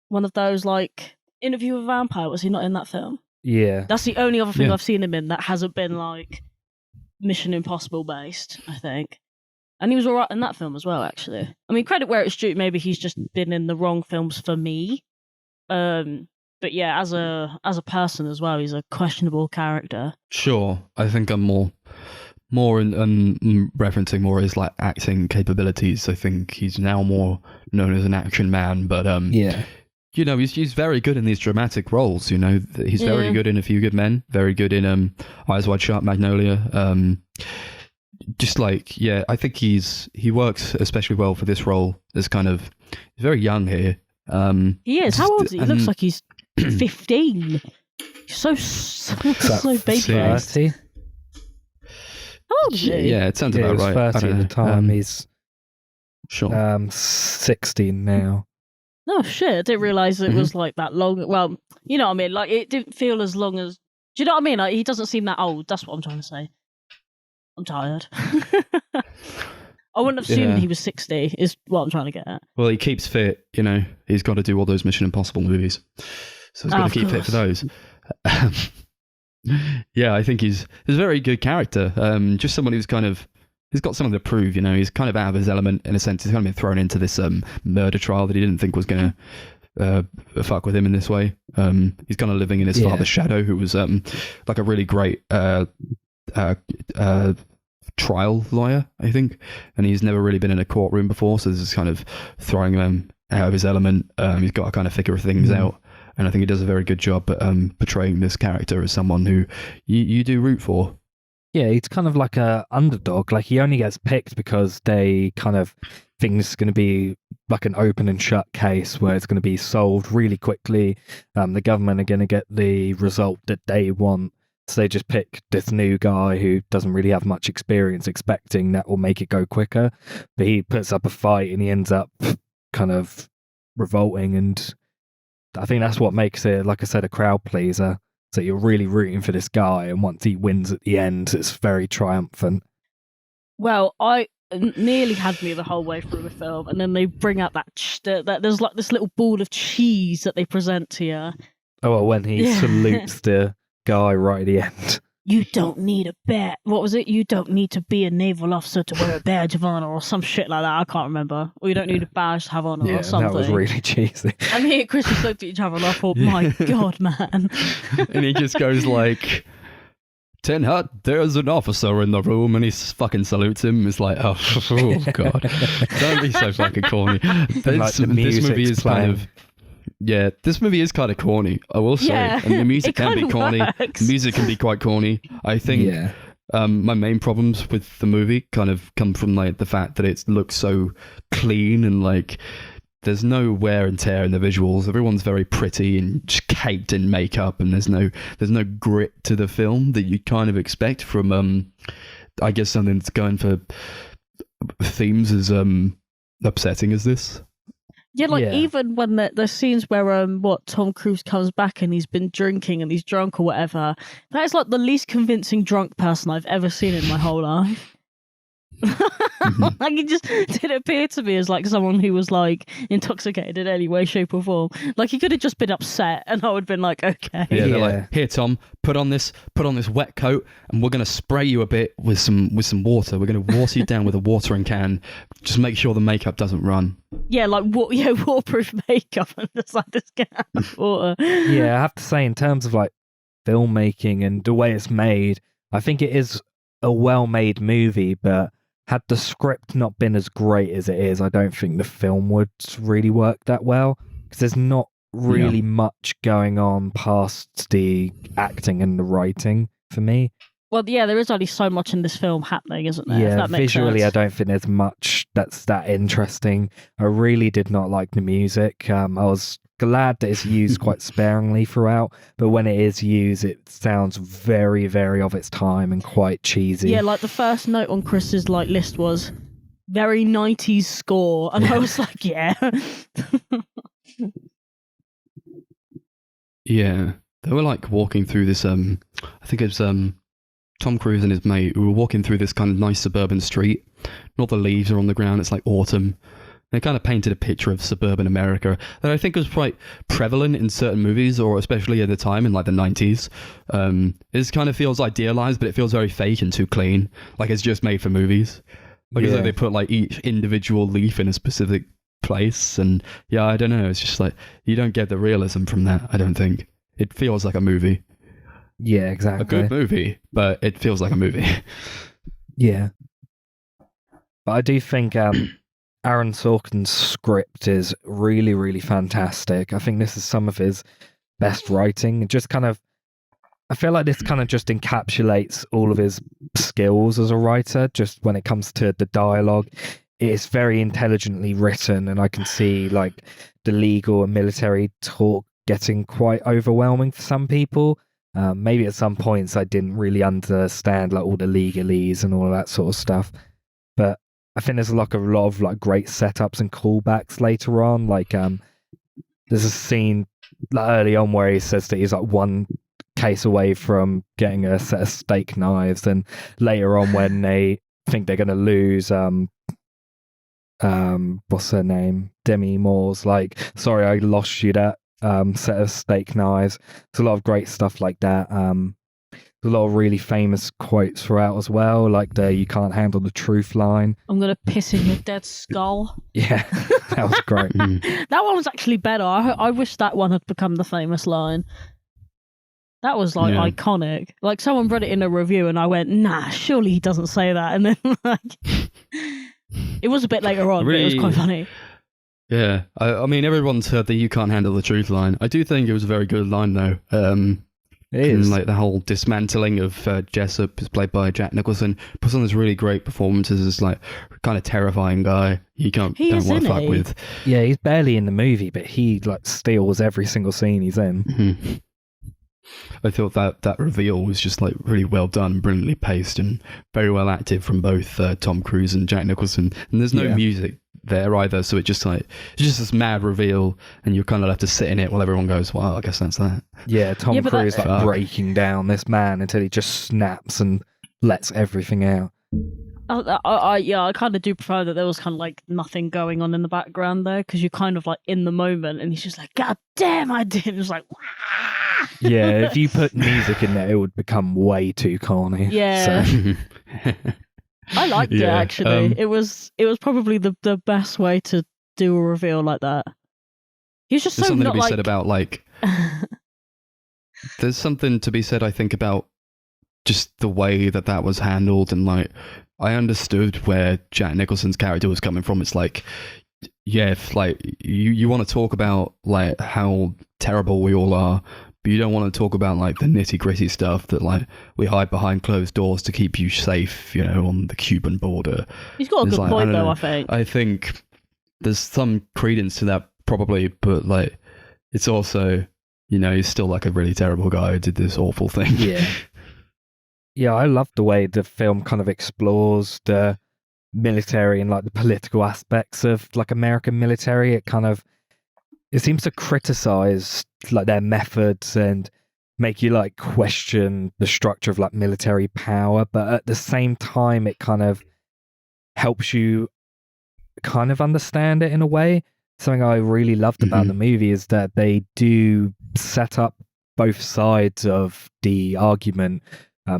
one of those like Interview with a Vampire? Was he not in that film? Yeah, that's the only other thing I've seen him in that hasn't been like Mission Impossible based, I think. And he was alright in that film as well, actually. I mean, credit where it's due, maybe he's just been in the wrong films for me. But yeah, as a person as well, he's a questionable character. Sure. I think I'm more in referencing more his like acting capabilities. I think he's now more known as an action man, but you know, he's very good in these dramatic roles. You know, he's very good in A Few Good Men, very good in Eyes Wide Shut, Magnolia. Just like, I think he works especially well for this role. As kind of, he's very young here. He is. How old is he? He looks like he's 15. He's so baby. How old is he? Yeah, it sounds about right. 30 at the time. He's 16 now. Oh shit, I didn't realise it was like that long. Well, you know what I mean? Like, it didn't feel as long as... Do you know what I mean? Like, he doesn't seem that old. That's what I'm trying to say. I'm tired. I wouldn't have assumed he was 60, is what I'm trying to get at. Well, he keeps fit, you know. He's got to do all those Mission Impossible movies. So he's got to keep fit for those. I think he's a very good character. Just someone who's kind of... He's got something to prove, you know. He's kind of out of his element in a sense. He's kind of been thrown into this murder trial that he didn't think was going to fuck with him in this way. He's kind of living in his father's shadow, who was like a really great trial lawyer, I think. And he's never really been in a courtroom before, so this is kind of throwing him out of his element. He's got to kind of figure things out. And I think he does a very good job at portraying this character as someone who you do root for. Yeah, he's kind of like a underdog. Like, he only gets picked because they kind of think it's going to be like an open and shut case where it's going to be solved really quickly. The government are going to get the result that they want. So they just pick this new guy who doesn't really have much experience, expecting that will make it go quicker. But he puts up a fight and he ends up kind of revolting. And I think that's what makes it, like I said, a crowd pleaser. So you're really rooting for this guy, and once he wins at the end, it's very triumphant. Well, I nearly had me the whole way through the film, and then they bring out that there's like this little ball of cheese that they present to you. Oh, well, when he salutes the guy right at the end. You don't need a badge. What was it? You don't need to be a naval officer to wear a badge of honor or some shit like that. I can't remember. Or you don't need a badge to have honor or something. That was really cheesy. And me and Chris just looked at each other and I thought, my God, man. And he just goes like, Tin Hut, there's an officer in the room, and he fucking salutes him. It's like, oh, God. Don't be so fucking corny. This movie is kind of... Yeah, this movie is kind of corny, I will say. Yeah, And the music can be corny. works. Music can be quite corny. I think my main problems with the movie kind of come from like the fact that it looks so clean and like there's no wear and tear in the visuals. Everyone's very pretty and just caked in makeup, and there's no grit to the film that you kind of expect from I guess something that's going for themes as upsetting as this. Yeah, like even when the scenes where Tom Cruise comes back and he's been drinking and he's drunk or whatever, that is like the least convincing drunk person I've ever seen in my whole life. Like, it just didn't appear to me as like someone who was like intoxicated in any way, shape, or form. Like, he could have just been upset, and I would have been like, okay. Yeah, they're like, here, Tom, put on this wet coat, and we're gonna spray you a bit with some water. We're gonna water you down with a watering can. Just make sure the makeup doesn't run. Yeah, like waterproof makeup and just like this can of water. Yeah, I have to say, in terms of like filmmaking and the way it's made, I think it is a well-made movie, but had the script not been as great as it is, I don't think the film would really work that well, because there's not really much going on past the acting and the writing for me. Well, yeah, there is only so much in this film happening, isn't there? Yeah, that makes visually, sense. I don't think there's much that's that interesting. I really did not like the music. I was glad that it's used quite sparingly throughout, but when it is used, it sounds very, very of its time and quite cheesy. Yeah, like the first note on Chris's like list was very 90s score, and I was like, yeah. Yeah, they were like walking through this. I think it's Tom Cruise and his mate who were walking through this kind of nice suburban street. And all the leaves are on the ground. It's like autumn. They kind of painted a picture of suburban America that I think was quite prevalent in certain movies, or especially at the time in like the 90s. It kind of feels idealized, but it feels very fake and too clean. Like it's just made for movies. Like as though they put like each individual leaf in a specific place. And yeah, I don't know. It's just like you don't get the realism from that, I don't think. It feels like a movie. Yeah, exactly. A good movie, but it feels like a movie. Yeah. But I do think Aaron Sorkin's script is really, really fantastic. I think this is some of his best writing. It just kind of, I feel like this kind of just encapsulates all of his skills as a writer, just when it comes to the dialogue. It's very intelligently written, and I can see like the legal and military talk getting quite overwhelming for some people. Maybe at some points I didn't really understand like all the legalese and all of that sort of stuff. But I think there's like a lot of like great setups and callbacks later on. Like there's a scene like, early on where he says that he's like one case away from getting a set of steak knives, and later on when they think they're going to lose what's her name, Demi Moore's like, sorry, I lost you that set of steak knives. There's a lot of great stuff like that. There's a lot of really famous quotes throughout as well, like the "you can't handle the truth" line. I'm gonna piss in your dead skull. Yeah, that was great. That one was actually better. I wish that one had become the famous line. That was like iconic. Like someone read it in a review, and I went, "Nah, surely he doesn't say that." And then like, it was a bit later on, but it was quite funny. Yeah, I mean, everyone's heard the "you can't handle the truth" line. I do think it was a very good line, though. It is. Like the whole dismantling of Jessup is played by Jack Nicholson. Puts on this really great performances as like kind of terrifying guy you don't want to fuck with. Yeah, he's barely in the movie, but he like steals every single scene he's in. Mm-hmm. I thought that reveal was just like really well done, brilliantly paced, and very well acted from both Tom Cruise and Jack Nicholson. And there's no music there either, so it's just this mad reveal, and you're kind of left to sit in it while everyone goes, "Wow, I guess that's that." Yeah, Tom Cruise like breaking down this man until he just snaps and lets everything out. I kind of do prefer that there was kind of like nothing going on in the background there, because you're kind of like in the moment, and he's just like, "God damn, I did." It was like, wah! Yeah, if you put music in there, it would become way too corny. Yeah. So. I liked it actually. It was probably the best way to do a reveal like that. He's just so something not to be like... said about like. There's something to be said, I think, about just the way that was handled, and like I understood where Jack Nicholson's character was coming from. It's like, yeah, if like you want to talk about like how terrible we all are, but you don't want to talk about like the nitty gritty stuff that like we hide behind closed doors to keep you safe, you know, on the Cuban border. He's got a It's good like, point, don't though, know. I think. I think there's some credence to that probably, but like it's also, you know, he's still like a really terrible guy who did this awful thing. Yeah. Yeah, I love the way the film kind of explores the military and like the political aspects of like American military. It seems to criticize like their methods and make you like question the structure of like military power, but at the same time it kind of helps you kind of understand it in a way. Something I really loved about the movie is that they do set up both sides of the argument,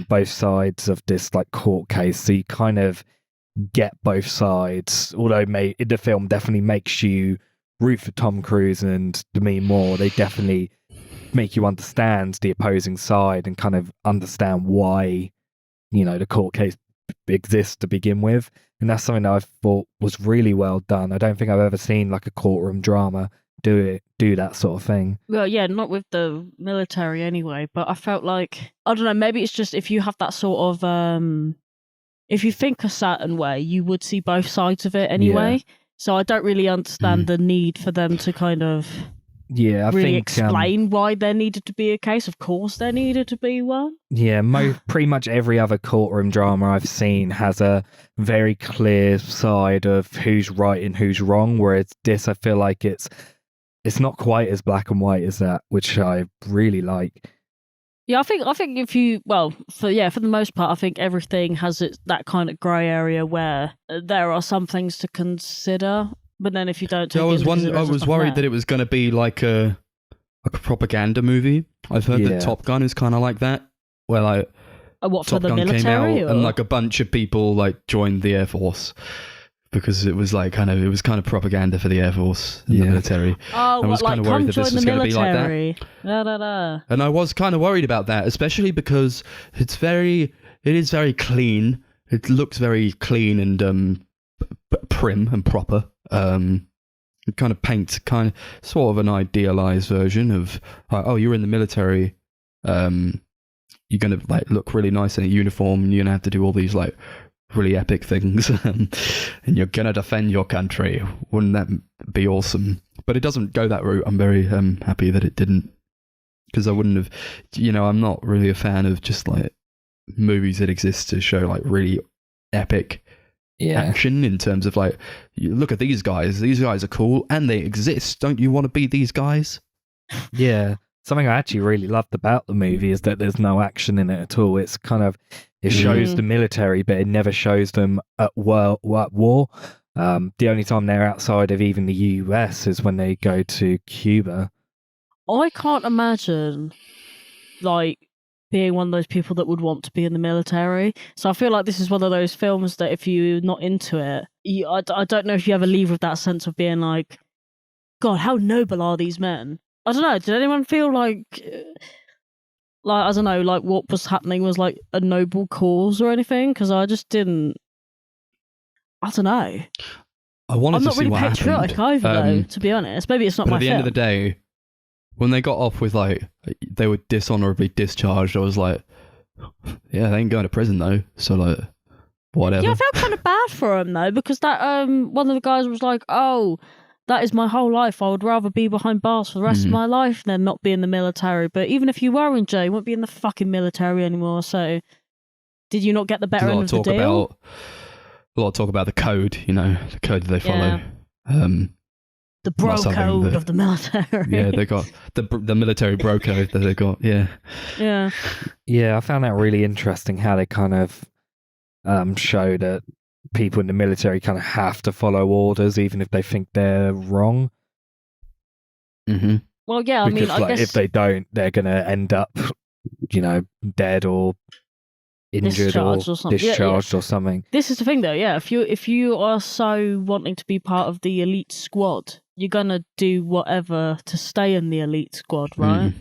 both sides of this like court case, so you kind of get both sides. Although the film definitely makes you root for Tom Cruise and Demi Moore, they definitely make you understand the opposing side and kind of understand why, you know, the court case exists to begin with. And that's something that I thought was really well done. I don't think I've ever seen like a courtroom drama do that sort of thing. Well, yeah, not with the military anyway, but I felt like, I don't know, maybe it's just if you have that sort of, if you think a certain way, you would see both sides of it anyway. Yeah. So I don't really understand the need for them to kind of Yeah, I really think explain why there needed to be a case. Of course there needed to be one. yeah, pretty much every other courtroom drama I've seen has a very clear side of who's right and who's wrong, whereas this, I feel like it's not quite as black and white as that, which I really like. Yeah, I think if you, for the most part, I think everything has that kind of grey area where there are some things to consider, but then if you don't take I was worried that it was going to be like a propaganda movie. I've heard that Top Gun is kind of like that, where like what, Top for the Gun military, came out and like a bunch of people like joined the Air Force. Because it was like kind of propaganda for the Air Force and the military. Oh, I was kind of worried that this was going to be like that. Da. And I was kind of worried about that, especially because it is very clean. It looks very clean and prim and proper. It kind of paints sort of an idealized version of you're in the military. You're gonna like look really nice in a uniform, and you're gonna have to do all these like really epic things, and you're gonna defend your country. Wouldn't that be awesome? But it doesn't go that route. I'm very happy that it didn't, because I wouldn't have, I'm not really a fan of just like movies that exist to show like really epic action in terms of like, you look at these guys are cool and they exist. Don't you want to be these guys? Yeah. Something I actually really loved about the movie is that there's no action in it at all. It's kind of, it shows the military, but it never shows them at war. The only time they're outside of even the US is when they go to Cuba. I can't imagine, like, being one of those people that would want to be in the military. So I feel like this is one of those films that if you're not into it, I don't know if you ever leave with that sense of being like, God, how noble are these men? I don't know. Did anyone feel like I don't know, like what was happening was like a noble cause or anything? Because I just didn't. I don't know. I'm not really patriotic either, though. To be honest, maybe it's not my. But at the end of the day, when they got off with like they were dishonorably discharged, I was like, yeah, they ain't going to prison though. So like, whatever. Yeah, I felt kind of bad for him though, because that one of the guys was like, oh, that is my whole life. I would rather be behind bars for the rest of my life than not be in the military. But even if you were in jail, you wouldn't be in the fucking military anymore. So, did you not get the better end of the deal? A lot of talk about the code, the code that they follow. The bro code of the military. Yeah, they got the military bro code that they got. Yeah. Yeah. Yeah, I found that really interesting how they kind of show that people in the military kind of have to follow orders even if they think they're wrong. Mm-hmm. Well, yeah, because, I guess if they don't, they're going to end up, dead or injured or discharged or something. This is the thing, though. Yeah, if you are so wanting to be part of the elite squad, you're gonna do whatever to stay in the elite squad, right?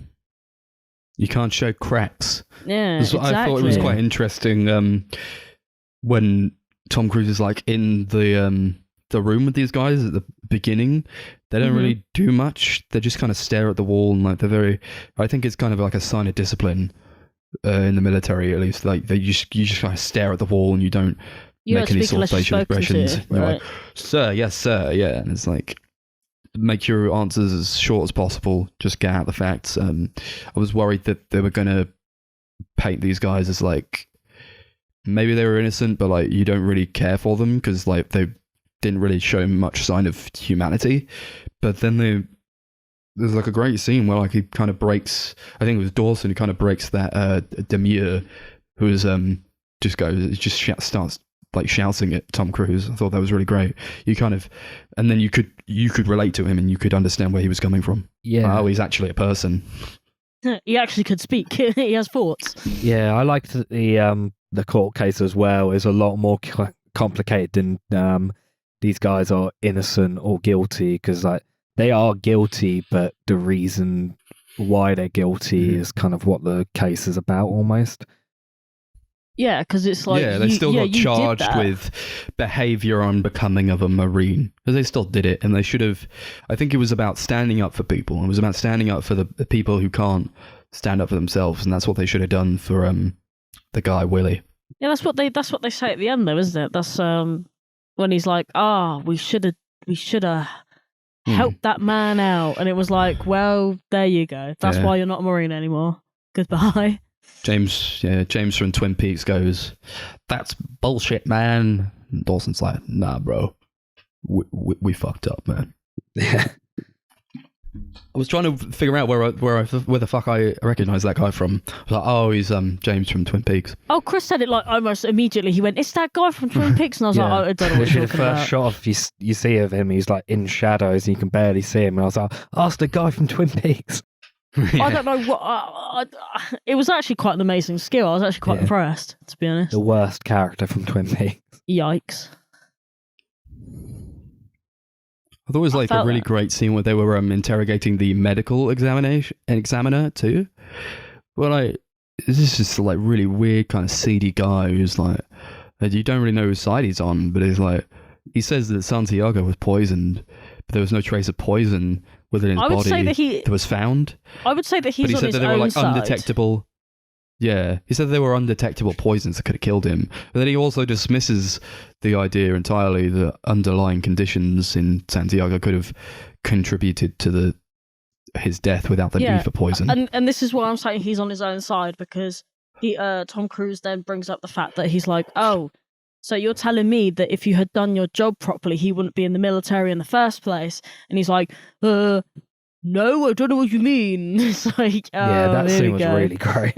You can't show cracks. Yeah, I thought it was exactly. quite interesting when Tom Cruise is like in the room with these guys at the beginning. They don't really do much. They just kind of stare at the wall, and like they're very. I think it's kind of like a sign of discipline in the military, at least. Like you just kind of stare at the wall and you don't make any sort of facial expressions. To, You're right? like, sir, yes, sir, yeah, and it's like make your answers as short as possible. Just get out the facts. I was worried that they were gonna paint these guys as like maybe they were innocent, but like you don't really care for them because like they didn't really show much sign of humanity. But then there's like a great scene where like he kind of breaks. I think it was Dawson who kind of breaks that Demure, who is starts like shouting at Tom Cruise. I thought that was really great. You kind of, and then you could relate to him and you could understand where he was coming from. Yeah. Oh, he's actually a person. He actually could speak. He has thoughts. Yeah, I liked that the court case as well is a lot more complicated than these guys are innocent or guilty, because like they are guilty, but the reason why they're guilty is kind of what the case is about almost. Yeah, because it's like they still got charged with behavior unbecoming of a Marine, because they still did it, and they should have. I think it was about standing up for people. It was about standing up for the people who can't stand up for themselves, and that's what they should have done for the guy Willie. Yeah, that's what they say at the end, though, isn't it? That's when he's like, we should have helped that man out, and it was like, well, there you go. That's why you're not a Marine anymore. Goodbye. James from Twin Peaks goes, "That's bullshit, man." And Dawson's like, "Nah, bro, we fucked up, man." Yeah. I was trying to figure out where the fuck I recognize that guy from. I was like, oh, he's James from Twin Peaks. Oh, Chris said it like almost immediately. He went, "It's that guy from Twin Peaks," and I was like, "Oh, I don't know what you're the talking first about." shot of you see of him, he's like in shadows and you can barely see him. And I was like, "Oh, it's the guy from Twin Peaks." I don't know what. It was actually quite an amazing skill. I was actually quite impressed, to be honest. The worst character from Twin Peaks. Yikes. I thought it was like a really great scene where they were interrogating the medical examiner too. Well, like, this is just like really weird kind of seedy guy who's like, you don't really know whose side he's on, but he's like, he says that Santiago was poisoned, but there was no trace of poison within his body that was found. I would say that he's but he on said his that they were own like side. undetectable. Yeah, he said they were undetectable poisons that could have killed him. But then he also dismisses the idea entirely that underlying conditions in Santiago could have contributed to his death without the need for poison. And this is why I'm saying he's on his own side, because Tom Cruise then brings up the fact that he's like, oh, so you're telling me that if you had done your job properly, he wouldn't be in the military in the first place? And he's like, no, I don't know what you mean. It's like, that scene was really great.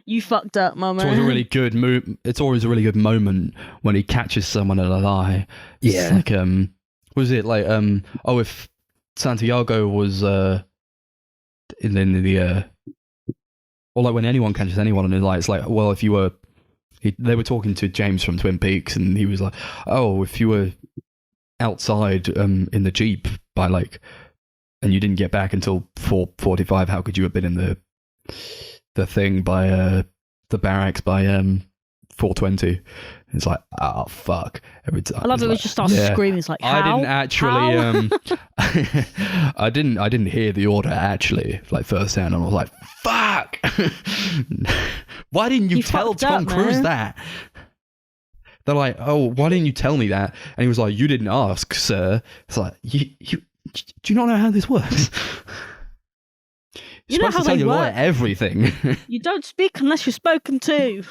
You fucked up, my man. It's always a really good It's always a really good moment when he catches someone in a lie. It's like, was it like, if Santiago was in the or like when anyone catches anyone in a lie, it's like, well, if you were, they were talking to James from Twin Peaks, and he was like, oh, if you were outside in the Jeep by like, and you didn't get back until 4:45, how could you have been in the thing by the barracks by 4:20? It's like, oh fuck! Every time I love it when he just starts screaming. It's like, how? I didn't actually. I didn't hear the order actually, like firsthand, and I was like, fuck! Why didn't you tell Tom Cruise that? They're like, oh, why didn't you tell me that? And he was like, you didn't ask, sir. It's like, you do you not know how this works? You're supposed to tell your lawyer everything. You don't speak unless you're spoken to.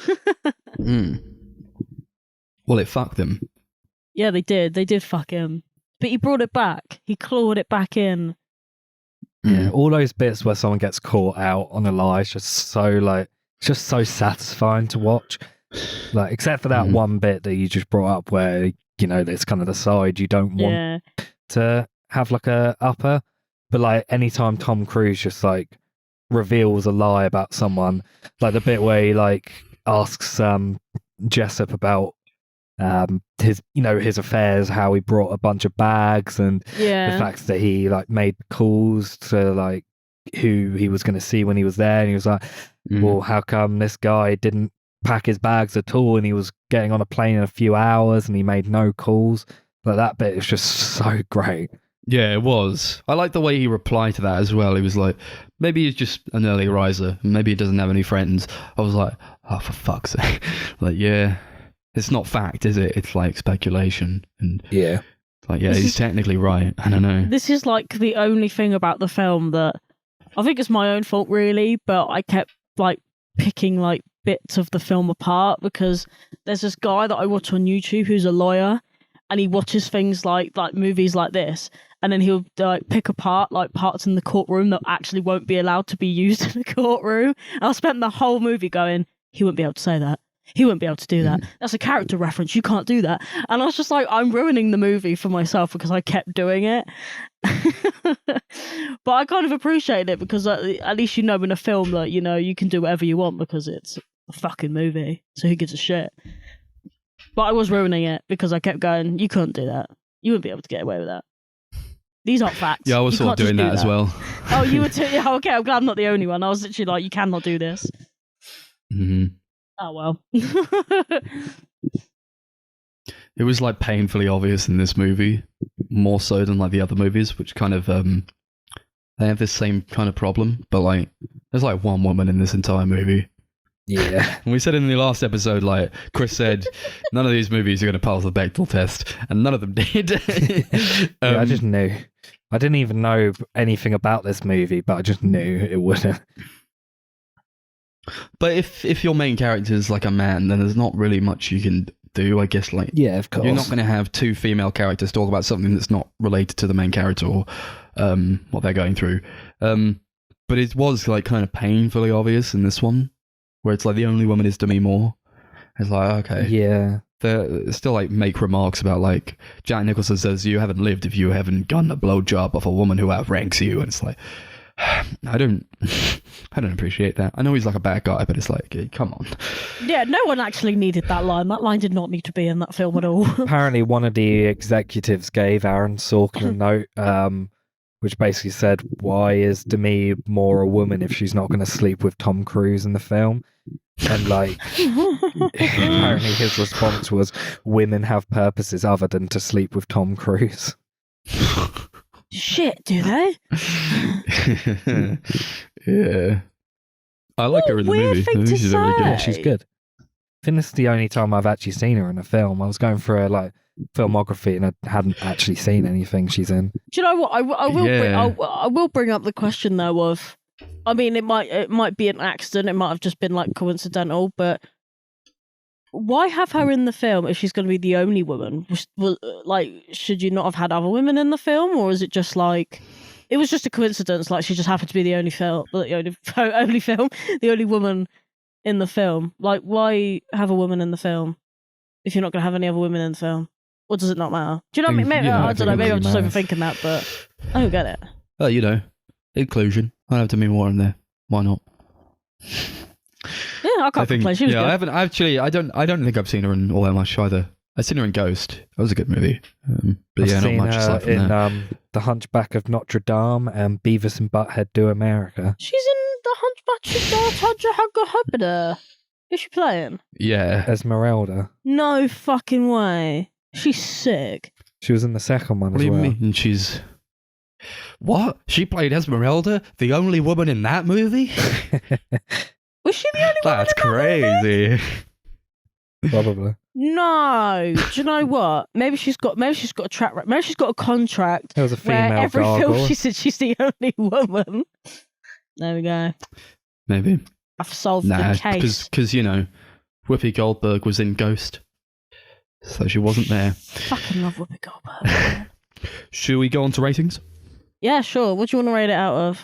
Well, it fucked him. Yeah, they did. They did fuck him. But he brought it back. He clawed it back in. Yeah, all those bits where someone gets caught out on a lie is just so satisfying to watch. Like, except for that one bit that you just brought up where, you know, there's kind of the side you don't want to have like a upper. But like anytime Tom Cruise just like reveals a lie about someone, like the bit where he like asks Jessup about his affairs, how he brought a bunch of bags, and the fact that he like made calls to like who he was going to see when he was there, and he was like, well, how come this guy didn't pack his bags at all, and he was getting on a plane in a few hours and he made no calls? Like, that bit is just so great. Yeah, it was. I like the way he replied to that as well. He was like, maybe he's just an early riser. Maybe he doesn't have any friends. I was like, oh, for fuck's sake. Like, yeah, it's not fact, is it? It's like speculation. And yeah, like, yeah, he's technically right. I don't know. This is like the only thing about the film that I think it's my own fault, really, but I kept like picking like bits of the film apart, because there's this guy that I watch on YouTube who's a lawyer, and he watches things like movies like this, and then he'll like pick apart like parts in the courtroom that actually won't be allowed to be used in the courtroom. And I spent the whole movie going, he wouldn't be able to say that. He wouldn't be able to do that. That's a character reference. You can't do that. And I was just like, I'm ruining the movie for myself because I kept doing it. But I kind of appreciate it, because at least you know in a film that, you know, you can do whatever you want because it's a fucking movie. So who gives a shit? But I was ruining it because I kept going, you couldn't do that. You wouldn't be able to get away with that. These aren't facts. Yeah, I was sort of doing that as well. Oh, you were too? Yeah, okay, I'm glad I'm not the only one. I was literally like, you cannot do this. Oh, well. It was like painfully obvious in this movie, more so than like the other movies, which kind of, they have this same kind of problem, but like, there's like one woman in this entire movie. Yeah. And we said in the last episode, like, Chris said, none of these movies are going to pass the Bechdel test, and none of them did. I just knew. I didn't even know anything about this movie, but I just knew it wouldn't. But if your main character is like a man, then there's not really much you can do, I guess. Like, yeah, of course. You're not going to have two female characters talk about something that's not related to the main character or what they're going through. But it was like kind of painfully obvious in this one, where it's like the only woman is Demi Moore. It's like, okay. Yeah. They still like make remarks about like Jack Nicholson says you haven't lived if you haven't gotten a blowjob off a woman who outranks you, and it's like I don't appreciate that. I know he's like a bad guy, but it's like, come on. Yeah, no one actually needed that line. That line did not need to be in that film at all. Apparently, one of the executives gave Aaron Sorkin a note, which basically said, "Why is Demi Moore a woman if she's not going to sleep with Tom Cruise in the film?" And like, apparently his response was, "Women have purposes other than to sleep with Tom Cruise." Shit, do they? Yeah. I like her in the movie. Thing to She's very say. good. Yeah, she's good. I think this is the only time I've actually seen her in a film. I was going through her like filmography and I hadn't actually seen anything she's in. Do you know what? I will. Yeah. I will bring up the question though of, I mean, it might be an accident. It might have just been like coincidental, but why have her in the film if she's going to be the only woman? Like, should you not have had other women in the film, or is it just like it was just a coincidence? Like, she just happened to be the only only woman in the film. Like, why have a woman in the film if you're not going to have any other women in the film? Or does it not matter? Do you know what I mean? Maybe, Yeah, I don't know. Maybe I'm just matters. overthinking that, but I don't get it. You know, inclusion. I'd have to be more in there. Why not? Yeah, I can't complain. She was good. I haven't actually. I don't think I've seen her in all that much either. I've seen her in Ghost. That was a good movie. But I've yeah, not seen much her aside from in that. The Hunchback of Notre Dame and Beavis and Butthead Do America. She's in the Hunchback. Is she playing? Yeah. Esmeralda. No fucking way. She's sick. She was in the second one What as do you well. mean? She's what? She played Esmeralda, the only woman in that movie? Was she the only one? That's crazy. Probably. No. Do you know what? Maybe she's got a track record. Maybe she's got a contract There was a where female every gargoyle. film she said she's the only woman. There we go. Maybe. I've solved Nah, the case. because you know, Whoopi Goldberg was in Ghost, so she wasn't there. Fucking love Whoopi Goldberg. Should we go on to ratings? Yeah, sure. What do you want to rate it out of?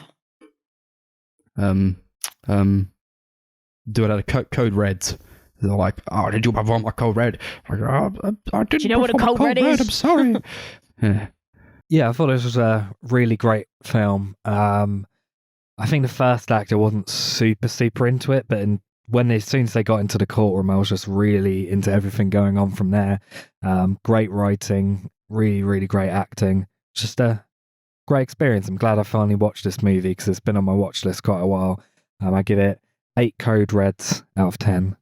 Do it at a code reds. They're like, oh, did you perform a code red? Like, oh, I didn't. Do you know what a perform code red is? I'm sorry. Yeah. Yeah, I thought this was a really great film. I think the first act I wasn't super into it, but as soon as they got into the courtroom, I was just really into everything going on from there. Great writing, really, really great acting. Just a great experience. I'm glad I finally watched this movie because it's been on my watch list quite a while. I give it 8 Code Reds out of 10.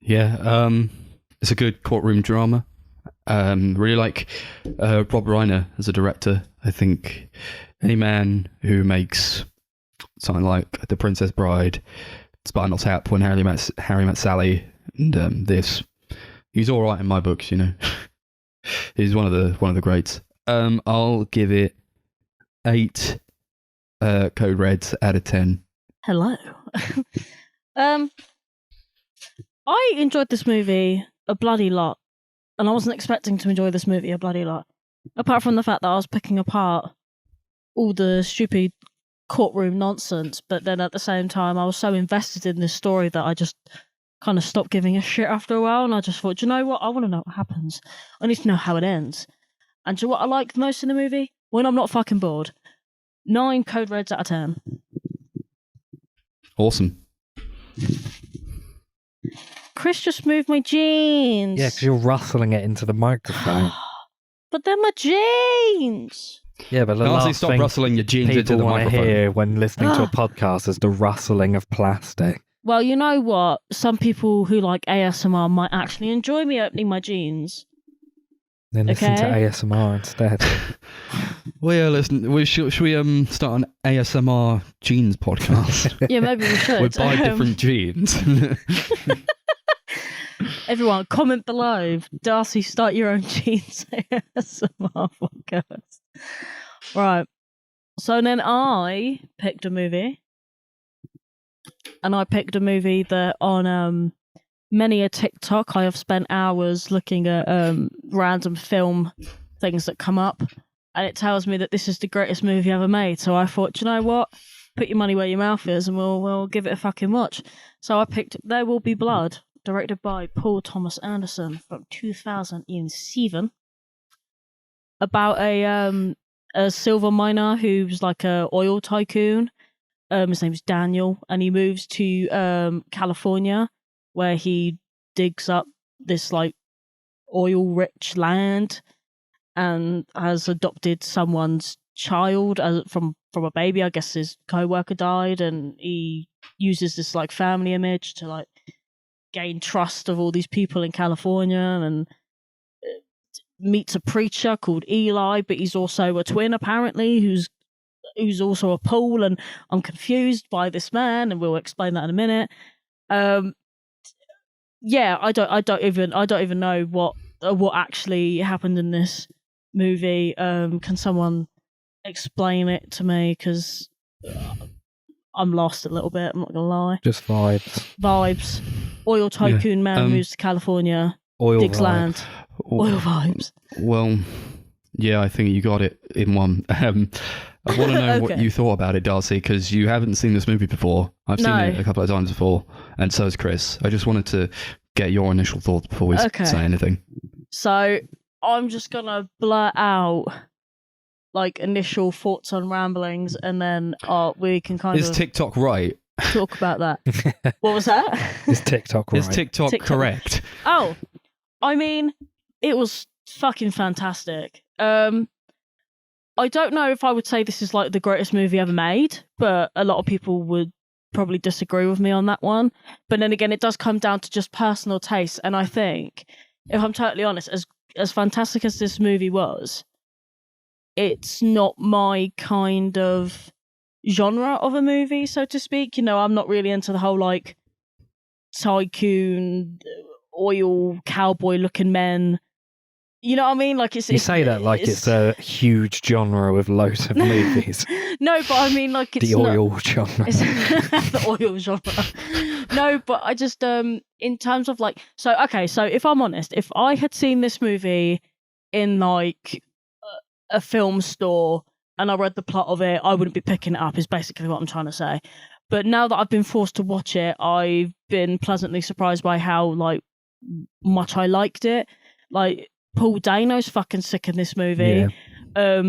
Yeah, it's a good courtroom drama. Really like Rob Reiner as a director. I think any man who makes something like The Princess Bride, Spinal Tap, When Harry Met Sally, and this, he's all right in my books. You know, he's one of the greats. I'll give it 8 Code Reds out of 10. Hello. I enjoyed this movie a bloody lot, and I wasn't expecting to enjoy this movie a bloody lot. Apart from the fact that I was picking apart all the stupid courtroom nonsense, but then at the same time, I was so invested in this story that I just kind of stopped giving a shit after a while, and I just thought, do you know what? I want to know what happens. I need to know how it ends. And do you know what I liked most in the movie? When I'm not fucking bored. 9 Code Reds out of 10. Awesome. Chris just moved my jeans. Yeah, because you're rustling it into the microphone. But they're my jeans. Yeah, but the Darcy, last stop thing rustling your jeans into people the want to microphone. hear when listening to a podcast is the rustling of plastic. Well, you know what? Some people who like ASMR might actually enjoy me opening my jeans. Then listen to Okay. ASMR instead. Well, yeah, listen. Should we start an ASMR jeans podcast? Yeah, maybe we should. We buy different jeans. Everyone, comment below. Darcy, start your own jeans ASMR podcast. Right. So then I picked a movie. And I picked a movie that on many a TikTok I have spent hours looking at random film things that come up. And it tells me that this is the greatest movie ever made. So I thought, do you know what? Put your money where your mouth is and we'll give it a fucking watch. So I picked There Will Be Blood, directed by Paul Thomas Anderson from 2007. About a silver miner who's like a oil tycoon. His name's Daniel, and he moves to California, where he digs up this like oil-rich land, and has adopted someone's child from a baby. I guess his co-worker died, and he uses this like family image to like gain trust of all these people in California, and meets a preacher called Eli, but he's also a twin apparently, who's also a Paul, and I'm confused by this man, and we'll explain that in a minute. Yeah, I don't even know what actually happened in this movie. Can someone explain it to me? Because I'm lost a little bit. I'm not gonna lie. Just vibes. Vibes. Oil tycoon man moves to California. Oil Digs vibe. land. Oil vibes. Well, yeah, I think you got it in one. I want to know what Okay. you thought about it, Darcy, because you haven't seen this movie before. I've seen it a couple of times before, and so has Chris. I just wanted to get your initial thoughts before we say anything. So I'm just gonna blurt out like initial thoughts on ramblings, and then we can kind Is of TikTok right? talk about that. What was that? Is TikTok right? Is TikTok correct? Oh, I mean, it was fucking fantastic. I don't know if I would say this is like the greatest movie ever made, but a lot of people would probably disagree with me on that one. But then again, it does come down to just personal taste. And I think, if I'm totally honest, as fantastic as this movie was, it's not my kind of genre of a movie, so to speak. You know, I'm not really into the whole like tycoon, oil, cowboy looking men. You know what I mean? Like You say that like it's a huge genre with loads of movies. No, but I mean like it's The not, oil genre. it's the oil genre. No, but I just in terms of like so if I'm honest, if I had seen this movie in like a film store and I read the plot of it, I wouldn't be picking it up, is basically what I'm trying to say. But now that I've been forced to watch it, I've been pleasantly surprised by how like much I liked it. Like Paul Dano's fucking sick in this movie. Yeah.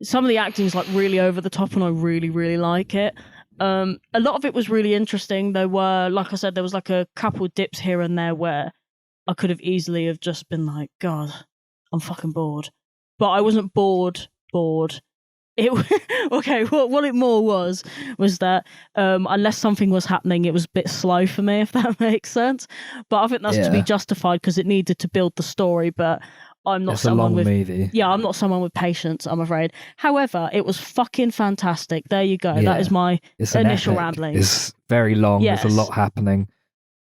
Some of the acting is like really over the top, and I really, really like it. A lot of it was really interesting. There were, like I said, there was like a couple dips here and there where I could have easily have just been like, God, I'm fucking bored. But I wasn't bored. Okay, what it more was that unless something was happening, it was a bit slow for me, if that makes sense. But I think that's to be justified because it needed to build the story. But I'm not It's a someone long with movie. yeah, I'm not someone with patience, I'm afraid. However, it was fucking fantastic. There you go. Yeah. That is my It's an initial epic. rambling. It's very long. Yes. There's a lot happening.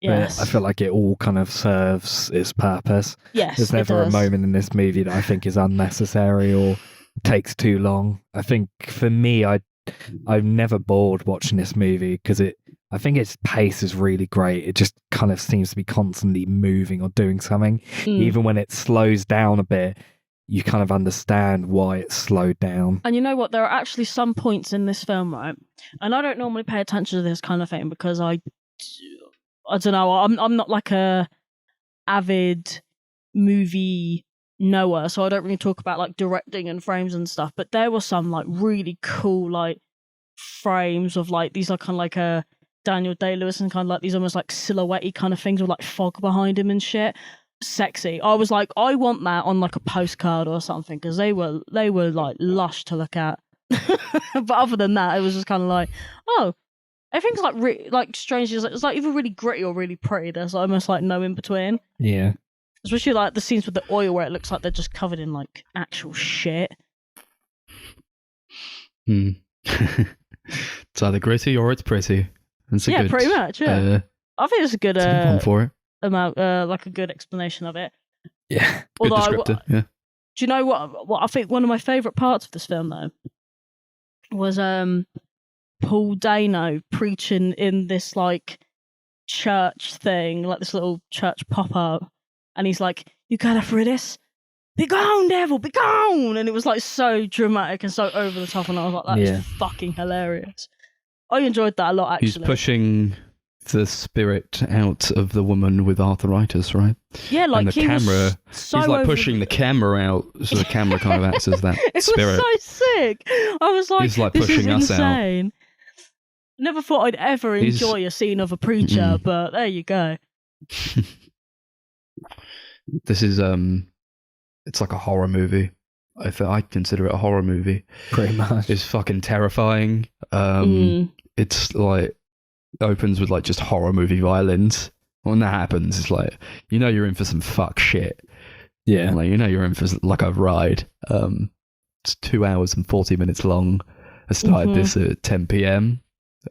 Yes, But I feel like it all kind of serves its purpose. yes. There's it never a does. moment in this movie that I think is unnecessary or takes too long. I think for me, I'm never bored watching this movie because I think its pace is really great. It just kind of seems to be constantly moving or doing something. Even when it slows down a bit, you kind of understand why it's slowed down. And you know what? There are actually some points in this film, right? And I don't normally pay attention to this kind of thing because I don't know. I'm not like a avid movie knower, so I don't really talk about like directing and frames and stuff. But there were some like really cool like frames of like these are kind of like a Daniel Day-Lewis and kind of like these almost like silhouette kind of things with like fog behind him and shit. Sexy. I was like, I want that on like a postcard or something because they were like lush to look at. But other than that, it was just kind of like, oh, everything's like like strange. It's like either really gritty or really pretty. There's almost like no in between. Yeah. Especially like the scenes with the oil where it looks like they're just covered in like actual shit. It's either gritty or it's pretty. It's Pretty much. Yeah, I think it's a good one for it. amount, like a good explanation of it. Yeah. Good Although, descriptor. Yeah. do you know what I think one of my favourite parts of this film though was Paul Dano preaching in this like church thing, like this little church pop up, and he's like, "You got up for this? Be gone, devil, be gone!" And it was like so dramatic and so over the top, and I was like, "That is fucking hilarious." I enjoyed that a lot, actually. He's pushing the spirit out of the woman with arthritis, right? Yeah, like and the he camera. was so he's like over pushing the camera out, so the camera kind of acts as that it spirit. was so sick. I was like, He's like this pushing is us out. insane. Never thought I'd ever enjoy a scene of a preacher, but there you go. This is it's like a horror movie. I consider it a horror movie. Pretty much. It's fucking terrifying. It's like opens with like just horror movie violins. When that happens, it's like you're in for some fuck shit. Yeah. Like you're in for like a ride. It's 2 hours and 40 minutes long. I started this at 10 p.m.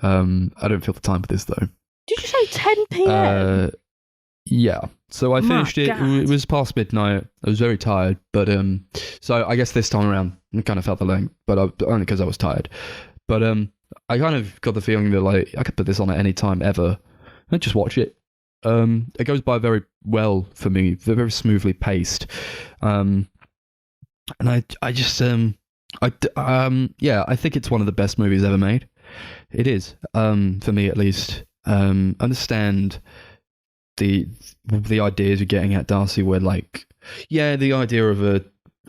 I don't feel the time for this though. Did you say 10 p.m? Yeah. So I finished it. God. It was past midnight. I was very tired, but so I guess this time around I kind of felt the length, but only because I was tired. But I kind of got the feeling that like I could put this on at any time ever and just watch it. It goes by very well for me. They're very smoothly paced, and I just I think it's one of the best movies ever made. It is, for me at least. Understand the ideas you're getting at, Darcy, where like, the idea of a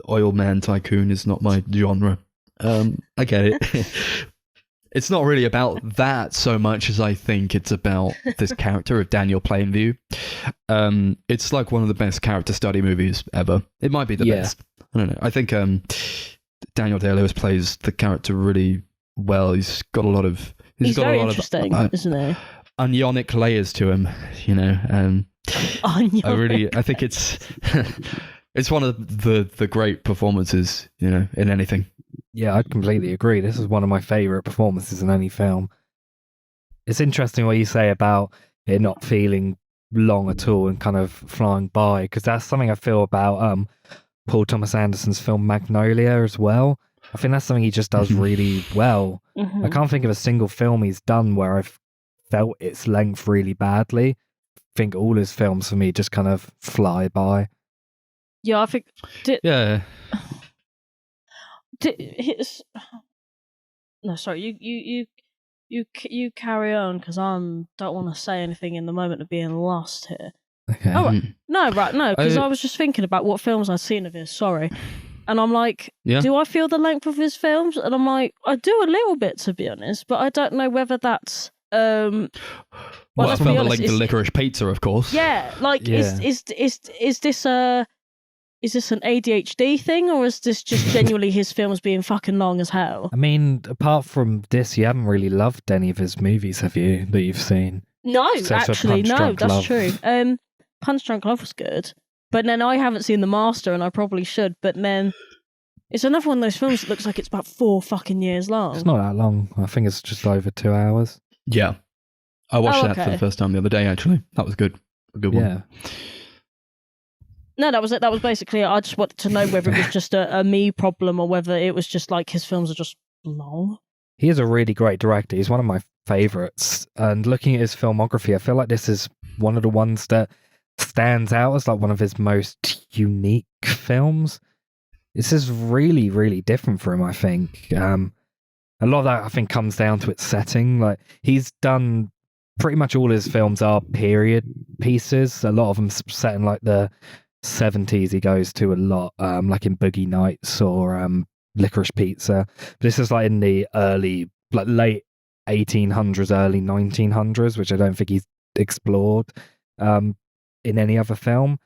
oil man tycoon is not my genre. I get it. It's not really about that so much as I think it's about this character of Daniel Plainview. It's like one of the best character study movies ever. It might be the best. I don't know. I think Daniel Day-Lewis plays the character really well. He's got a lot of... He's got very a lot interesting, of, isn't he? Onionic layers to him, I think it's it's one of the great performances, in anything. Yeah, I completely agree. This is one of my favourite performances in any film. It's interesting what you say about it not feeling long at all and kind of flying by, because that's something I feel about Paul Thomas Anderson's film Magnolia as well. I think that's something he just does really well. I can't think of a single film he's done where I've felt its length really badly. I think all his films for me just kind of fly by. Yeah, I think... No, sorry. You carry on because I don't want to say anything in the moment of being lost here. Okay. Oh no, right, no, because I was just thinking about what films I'd seen of his. Sorry, and I'm like, do I feel the length of his films? And I'm like, I do a little bit, to be honest, but I don't know whether that's well, let's from be the honest, length of Licorice Pizza, of course. Yeah, like is this is this an ADHD thing, or is this just genuinely his films being fucking long as hell? I mean, apart from this, you haven't really loved any of his movies, have you, that you've seen? No, Except for actually, Punch no, Drunk that's Love. true. Punch Drunk Love was good, but then I haven't seen The Master, and I probably should. But then it's another one of those films that looks like it's about 4 fucking years long. It's not that long. I think it's just over 2 hours. Yeah. I watched that for okay. the first time the other day, actually. That was good. A good one. Yeah. No, that was it. That was basically it. I just wanted to know whether it was just a me problem or whether it was just like his films are just long. He is a really great director. He's one of my favourites. And looking at his filmography, I feel like this is one of the ones that stands out as like one of his most unique films. This is really, really different for him, I think. A lot of that, I think, comes down to its setting. Like, he's done pretty much all his films are period pieces. A lot of them set in like the 70s. He goes to a lot, like in Boogie Nights or Licorice Pizza. But this is like in the early, like late 1800s, early 1900s, which I don't think he's explored in any other film.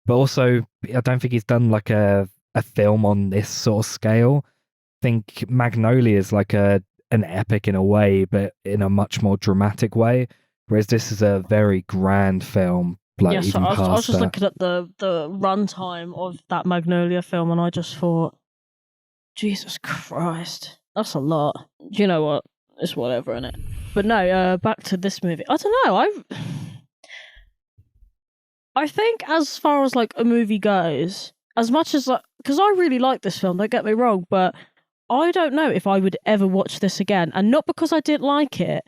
But also, I don't think he's done like a film on this sort of scale. I think Magnolia is like an epic in a way, but in a much more dramatic way. Whereas this is a very grand film. Like, Yes, even I was past just that. looking at the runtime of that Magnolia film, and I just thought, Jesus Christ, that's a lot. Do you know what? It's whatever, innit? But no, back to this movie. I don't know. I think as far as like a movie goes, as much as like, because I really like this film, don't get me wrong, but I don't know if I would ever watch this again, and not because I didn't like it,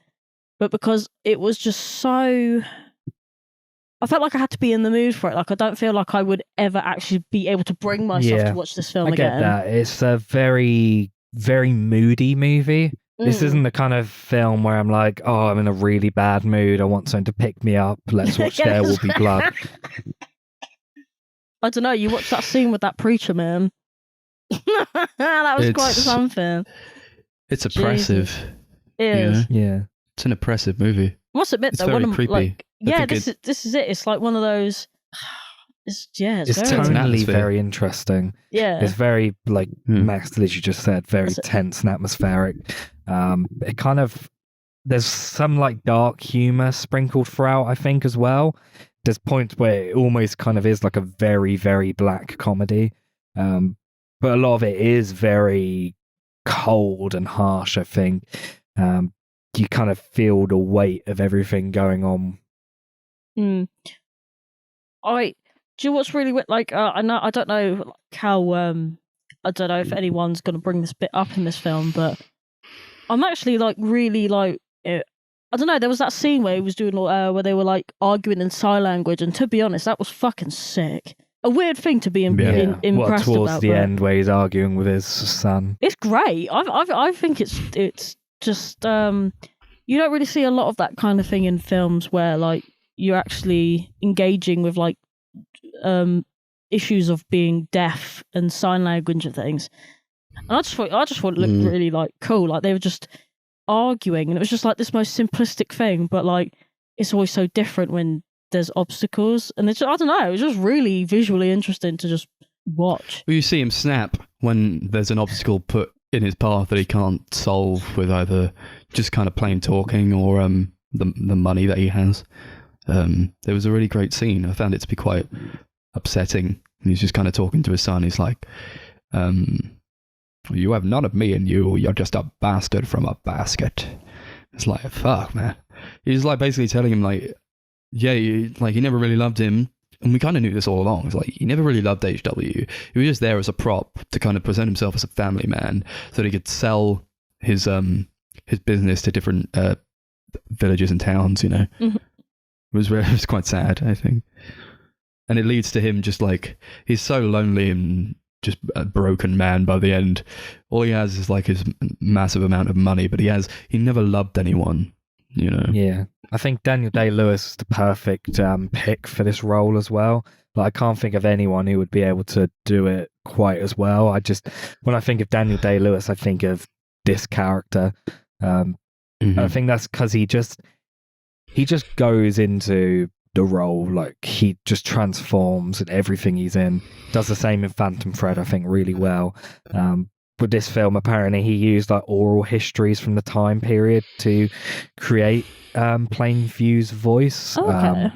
but because it was just so. I felt like I had to be in the mood for it. Like, I don't feel like I would ever actually be able to bring myself to watch this film I again. get that. It's a very, very moody movie. This isn't the kind of film where I'm like, oh, I'm in a really bad mood. I want something to pick me up. Let's watch There Will Be Blood. I don't know. You watched that scene with that preacher man. That was quite something. It's oppressive. It is. Yeah. It's an oppressive movie. I must admit, It's though, very one of creepy. like, yeah, think this is it. It's like one of those. It's very tonally atmosphere. very interesting. Yeah. It's very, like Max, as you just said, very That's it. tense and atmospheric. It kind of, there's some like dark humor sprinkled throughout, I think, as well. There's points where it almost kind of is like a very, very black comedy. But a lot of it is very cold and harsh, I think. You kind of feel the weight of everything going on. Do you know what's really weird? Like, I don't know how. I don't know if anyone's going to bring this bit up in this film, but I'm actually like really like. I don't know. There was that scene where he was doing where they were like arguing in sign language, and to be honest, that was fucking sick. A weird thing to be impressed towards about. the end where he's arguing with his son. It's great. I think it's just you don't really see a lot of that kind of thing in films where like you're actually engaging with like issues of being deaf and sign language and things. And I just thought it looked really like cool. Like they were just arguing, and it was just like this most simplistic thing, but like it's always so different when there's obstacles, and it's, I don't know, it was just really visually interesting to just watch. Well, you see him snap when there's an obstacle put in his path that he can't solve with either just kind of plain talking or the money that he has. There was a really great scene. I found it to be quite upsetting. He's just kind of talking to his son. He's like, you have none of me in you. You're just a bastard from a basket. It's like, fuck, man. He's like basically telling him like, yeah, he never really loved him. And we kind of knew this all along. It's like, he never really loved HW. He was just there as a prop to kind of present himself as a family man so that he could sell his business to different villages and towns, you know. Mm-hmm. It was quite sad, I think. And it leads to him just like, he's so lonely and just a broken man by the end. All he has is like his massive amount of money, but he never loved anyone, you know. Yeah. I think Daniel Day-Lewis is the perfect pick for this role as well. Like, I can't think of anyone who would be able to do it quite as well. When I think of Daniel Day-Lewis, I think of this character. I think that's because he just goes into the role. Like, he just transforms in everything he's in. Does the same in Phantom Thread, I think, really well. With this film, apparently he used like oral histories from the time period to create Plainview's voice. Okay.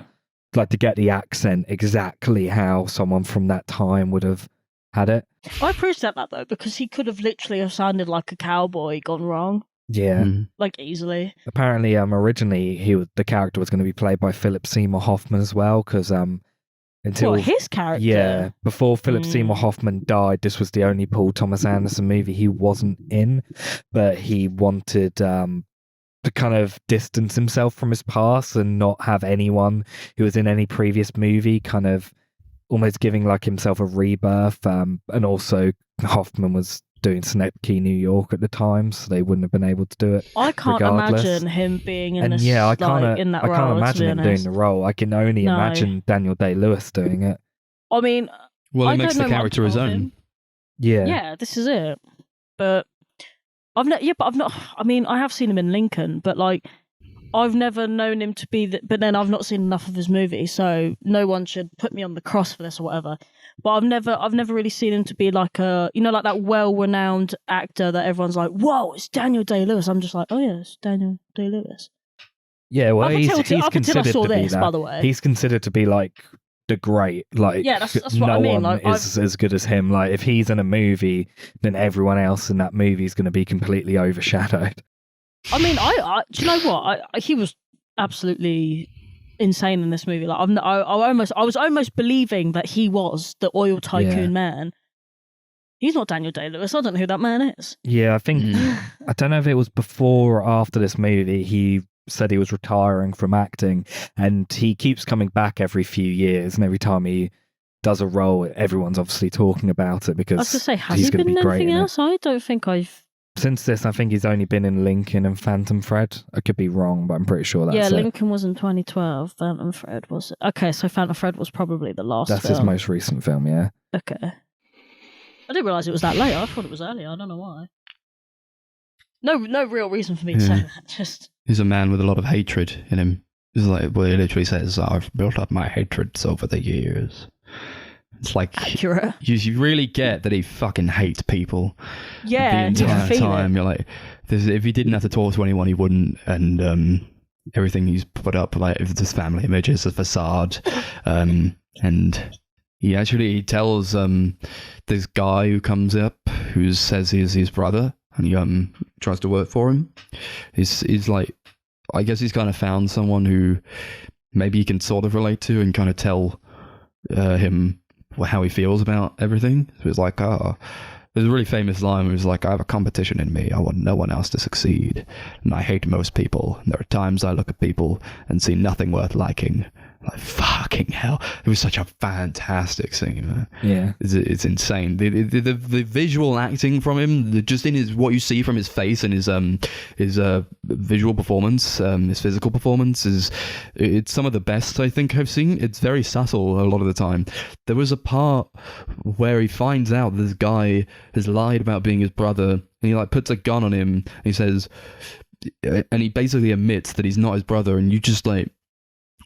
Like, to get the accent exactly how someone from that time would have had it. I appreciate that though, because he could have literally have sounded like a cowboy gone wrong, Yeah. like easily. Apparently, originally the character was going to be played by Philip Seymour Hoffman as well, because until his character? Yeah, before Philip Seymour Hoffman died, this was the only Paul Thomas Anderson movie he wasn't in, but he wanted to kind of distance himself from his past and not have anyone who was in any previous movie kind of almost giving like himself a rebirth. And also Hoffman was doing Synecdoche, New York at the time, so they wouldn't have been able to do it. I can't regardless. imagine him being in And this. yeah, I can't imagine him doing the role. I can only imagine Daniel Day-Lewis doing it. I mean, Well, I it makes don't the know character much his of own. him. Yeah. This is it. But I've not. I mean, I have seen him in Lincoln, but like, I've never known him to be that. But then I've not seen enough of his movies, so no one should put me on the cross for this or whatever. But I've never really seen him to be like like that well-renowned actor that everyone's like, whoa, it's Daniel Day-Lewis. I'm just like, oh yeah, it's Daniel Day-Lewis. Yeah, well, he's Up until I considered saw to be this, that. by the way. He's considered to be like the great. Like, Yeah, that's what no I mean. one Like, is as good as him. Like, if he's in a movie, then everyone else in that movie is going to be completely overshadowed. I mean, do you know what? He was absolutely insane in this movie. Like, I was almost believing that he was the oil tycoon man. He's not Daniel Day-Lewis. I don't know who that man is. Yeah, I think I don't know if it was before or after this movie. He said he was retiring from acting, and he keeps coming back every few years. And every time he does a role, everyone's obviously talking about it because I was going to say, has he's he going been to in be great anything in else? I don't think I've. Since this, I think he's only been in Lincoln and Phantom Thread. I could be wrong, but I'm pretty sure that's it. Lincoln was in 2012. Phantom Thread was okay. So Phantom Thread was probably the last. That's film. his most recent film, yeah. Okay. I didn't realise it was that late. I thought it was earlier. I don't know why. No real reason for me to say that. Just he's a man with a lot of hatred in him. He's like, well, he literally says, "I've built up my hatreds over the years." It's like accurate. You really get that he fucking hates people. Yeah, the entire you feel time. it. You're like, if he didn't have to talk to anyone, he wouldn't. And everything he's put up, like if this family image is a facade, and he actually tells this guy who comes up who says he's his brother, and he tries to work for him. He's like, I guess he's kind of found someone who maybe he can sort of relate to and kind of tell him how he feels about everything. So it's like, there's a really famous line where it's like, I have a competition in me. I want no one else to succeed. And I hate most people. And there are times I look at people and see nothing worth liking. Like, fucking hell. It was such a fantastic scene, man. Yeah. It's insane. The visual acting from him, just in what you see from his face and his visual performance, his physical performance, it's some of the best I think I've seen. It's very subtle a lot of the time. There was a part where he finds out this guy has lied about being his brother, and he like puts a gun on him, and he says, and he basically admits that he's not his brother, and you just like,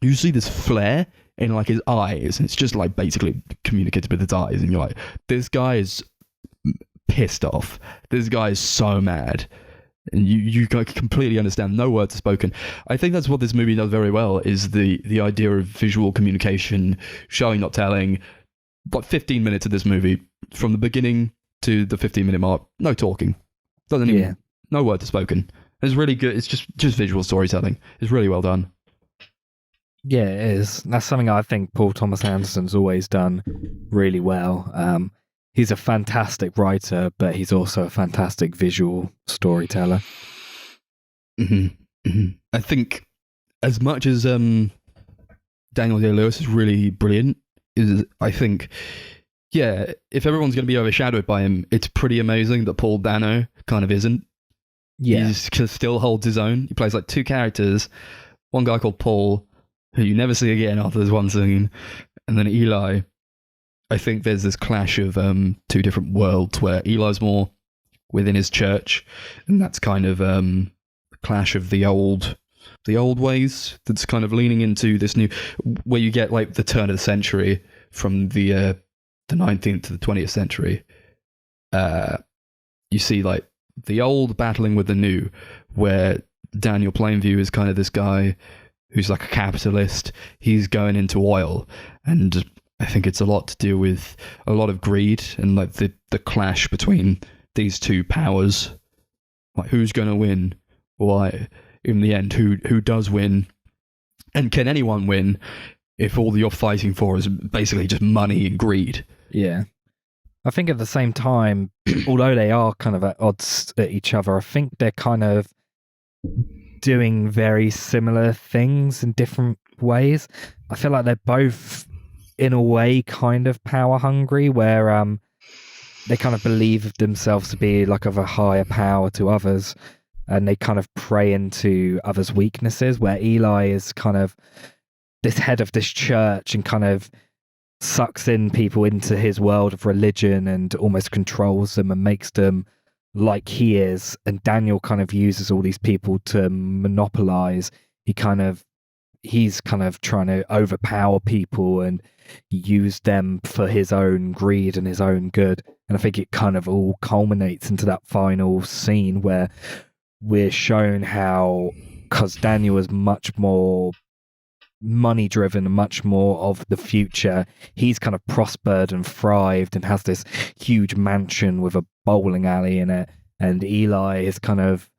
you see this flare in like his eyes, and it's just like basically communicated with his eyes, and you're like, this guy is pissed off. This guy is so mad. And you completely understand. No words are spoken. I think that's what this movie does very well, is the idea of visual communication, showing, not telling. Like 15 minutes of this movie, from the beginning to the 15-minute mark, no talking. Doesn't even, no words are spoken. It's really good. It's just visual storytelling. It's really well done. Yeah, it is. That's something I think Paul Thomas Anderson's always done really well. He's a fantastic writer, but he's also a fantastic visual storyteller. Mm-hmm. Mm-hmm. I think as much as Daniel Day-Lewis is really brilliant, I think, if everyone's going to be overshadowed by him, it's pretty amazing that Paul Dano kind of isn't. Yeah. He still holds his own. He plays like two characters. One guy called Paul, who you never see again after this one scene, and then Eli. I think there's this clash of two different worlds where Eli's more within his church, and that's kind of a clash of the old the old ways. That's kind of leaning into this new, where you get like the turn of the century from the 19th to the 20th century. You see like the old battling with the new, where Daniel Plainview is kind of this guy who's like a capitalist. He's going into oil, and I think it's a lot to do with a lot of greed and like the clash between these two powers. Like, who's going to win? Why, in the end, who does win? And can anyone win if all you're fighting for is basically just money and greed? Yeah. I think at the same time, although they are kind of at odds at each other, I think they're kind of doing very similar things in different ways. I feel like they're both, in a way, kind of power hungry, where they kind of believe themselves to be like of a higher power to others, and they kind of prey into others' weaknesses, where Eli is kind of this head of this church and kind of sucks in people into his world of religion and almost controls them and makes them like he is. And Daniel kind of uses all these people to monopolize. He's kind of trying to overpower people and use them for his own greed and his own good. And I think it kind of all culminates into that final scene where we're shown how, because Daniel is much more money driven and much more of the future, he's kind of prospered and thrived and has this huge mansion with a bowling alley in it, and Eli has kind of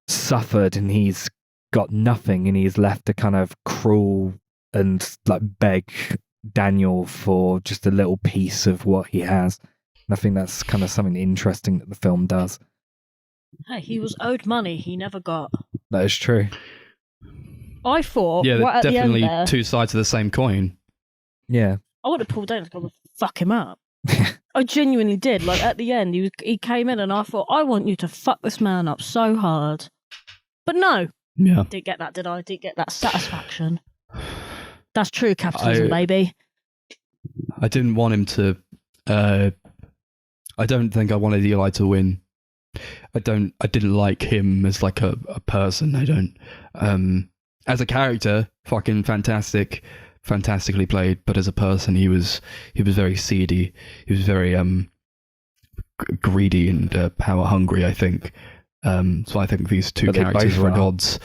suffered and he's got nothing, and he's left to kind of crawl and like beg Daniel for just a little piece of what he has. And I think that's kind of something interesting that the film does. Hey, he was owed money he never got. That is true. I thought, yeah, right at definitely the end there, two sides of the same coin. Yeah. I would have pulled down and fuck him up. I genuinely did. Like, at the end, he came in and I thought, I want you to fuck this man up so hard. But no. Yeah. Didn't get that, did I? Didn't get that satisfaction. That's true capitalism, baby. I didn't want him to... I don't think I wanted Eli to win. I didn't like him as like a person. I don't... as a character, fucking fantastically played, but as a person, he was very seedy. He was very greedy and power hungry, I think. So I think these two characters are at odds.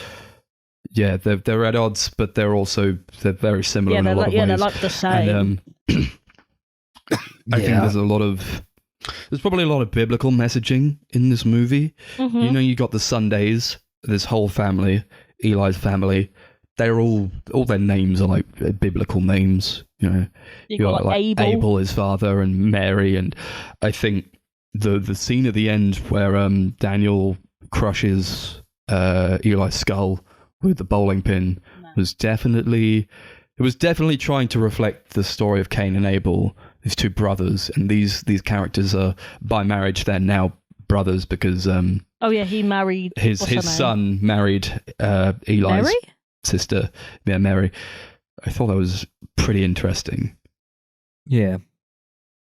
Yeah, they're at odds, but they're very similar in a lot of ways. Yeah, they're like the same. And, I think there's probably a lot of biblical messaging in this movie. Mm-hmm. You know, you got the Sundays, this whole family, Eli's family. They're all their names are like biblical names. You know, you got like Abel, his father, and Mary. And I think the scene at the end where Daniel crushes Eli's skull with the bowling pin was definitely trying to reflect the story of Cain and Abel, these two brothers, and these characters are by marriage they're now brothers because he married his son married Eli's Mary? Sister, Mary. I thought that was pretty interesting. Yeah,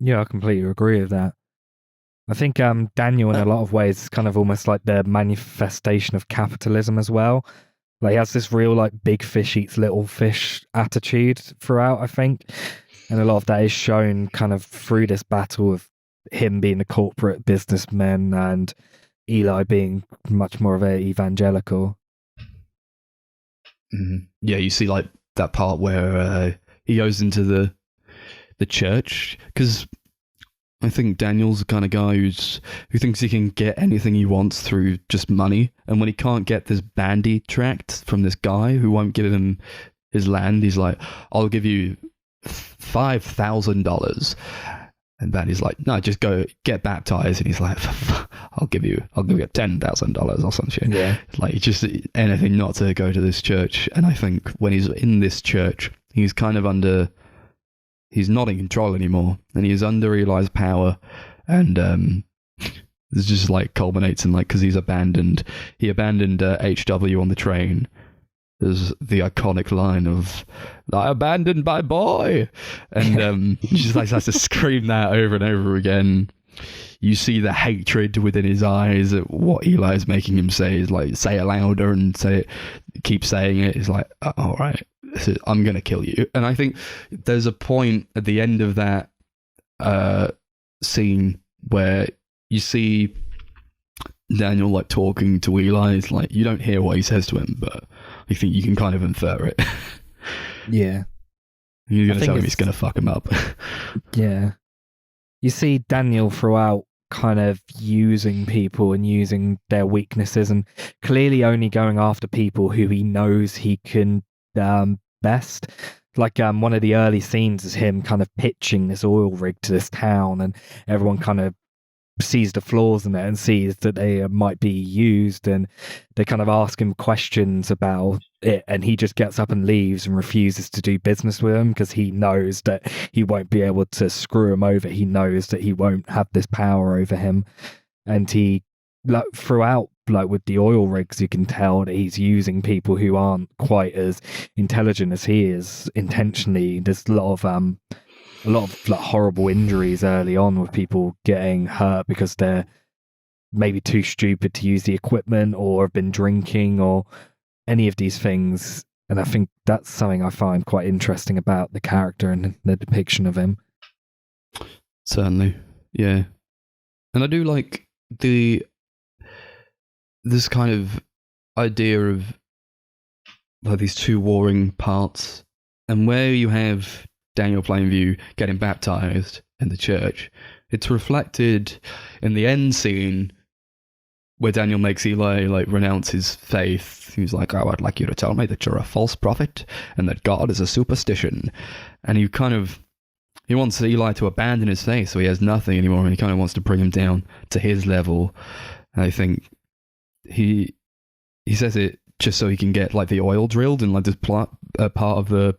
I completely agree with that. I think Daniel, in a lot of ways, is kind of almost like the manifestation of capitalism as well. Like, he has this real like big fish eats little fish attitude throughout, I think, and a lot of that is shown kind of through this battle of him being a corporate businessman and Eli being much more of an evangelical. Mm-hmm. Yeah, you see like that part where he goes into the church, because I think Daniel's the kind of guy who thinks he can get anything he wants through just money, and when he can't get this bandy tract from this guy who won't give him his land, he's like, I'll give you $5,000. And Bandy's like, no, just go get baptized. And he's like, I'll give you $10,000 or some shit. Yeah. Like, just anything not to go to this church. And I think when he's in this church, he's kind of he's not in control anymore. And he's under Eli's power. And it's just like culminates in like, because he abandoned HW on the train. There's the iconic line of, I abandoned my boy. And she just like has to scream that over and over again. you see the hatred within his eyes at what Eli is making him say. Is like, say it louder and say it, keep saying it. It's like, all right, I'm gonna kill you. And I think there's a point at the end of that scene where you see Daniel like talking to Eli. It's like, you don't hear what he says to him, but I think you can kind of infer it. Yeah. You're gonna tell him he's gonna fuck him up. Yeah. You see Daniel throughout kind of using people and using their weaknesses, and clearly only going after people who he knows he can best. Like one of the early scenes is him kind of pitching this oil rig to this town, and everyone kind of sees the flaws in it and sees that they might be used, and they kind of ask him questions about it, and he just gets up and leaves and refuses to do business with them because he knows that he won't be able to screw him over. He knows that he won't have this power over him, and he, like, throughout, like with the oil rigs, you can tell that he's using people who aren't quite as intelligent as he is intentionally. There's a lot of like horrible injuries early on with people getting hurt because they're maybe too stupid to use the equipment or have been drinking or any of these things. And I think that's something I find quite interesting about the character and the depiction of him. Certainly, yeah. And I do like this kind of idea of like these two warring parts, and where you have Daniel Plainview getting baptized in the church, it's reflected in the end scene where Daniel makes Eli like renounce his faith. He's like, "Oh, I'd like you to tell me that you're a false prophet and that God is a superstition." And he wants Eli to abandon his faith, so he has nothing anymore, and he kind of wants to bring him down to his level. And I think he says it just so he can get like the oil drilled in like this part of the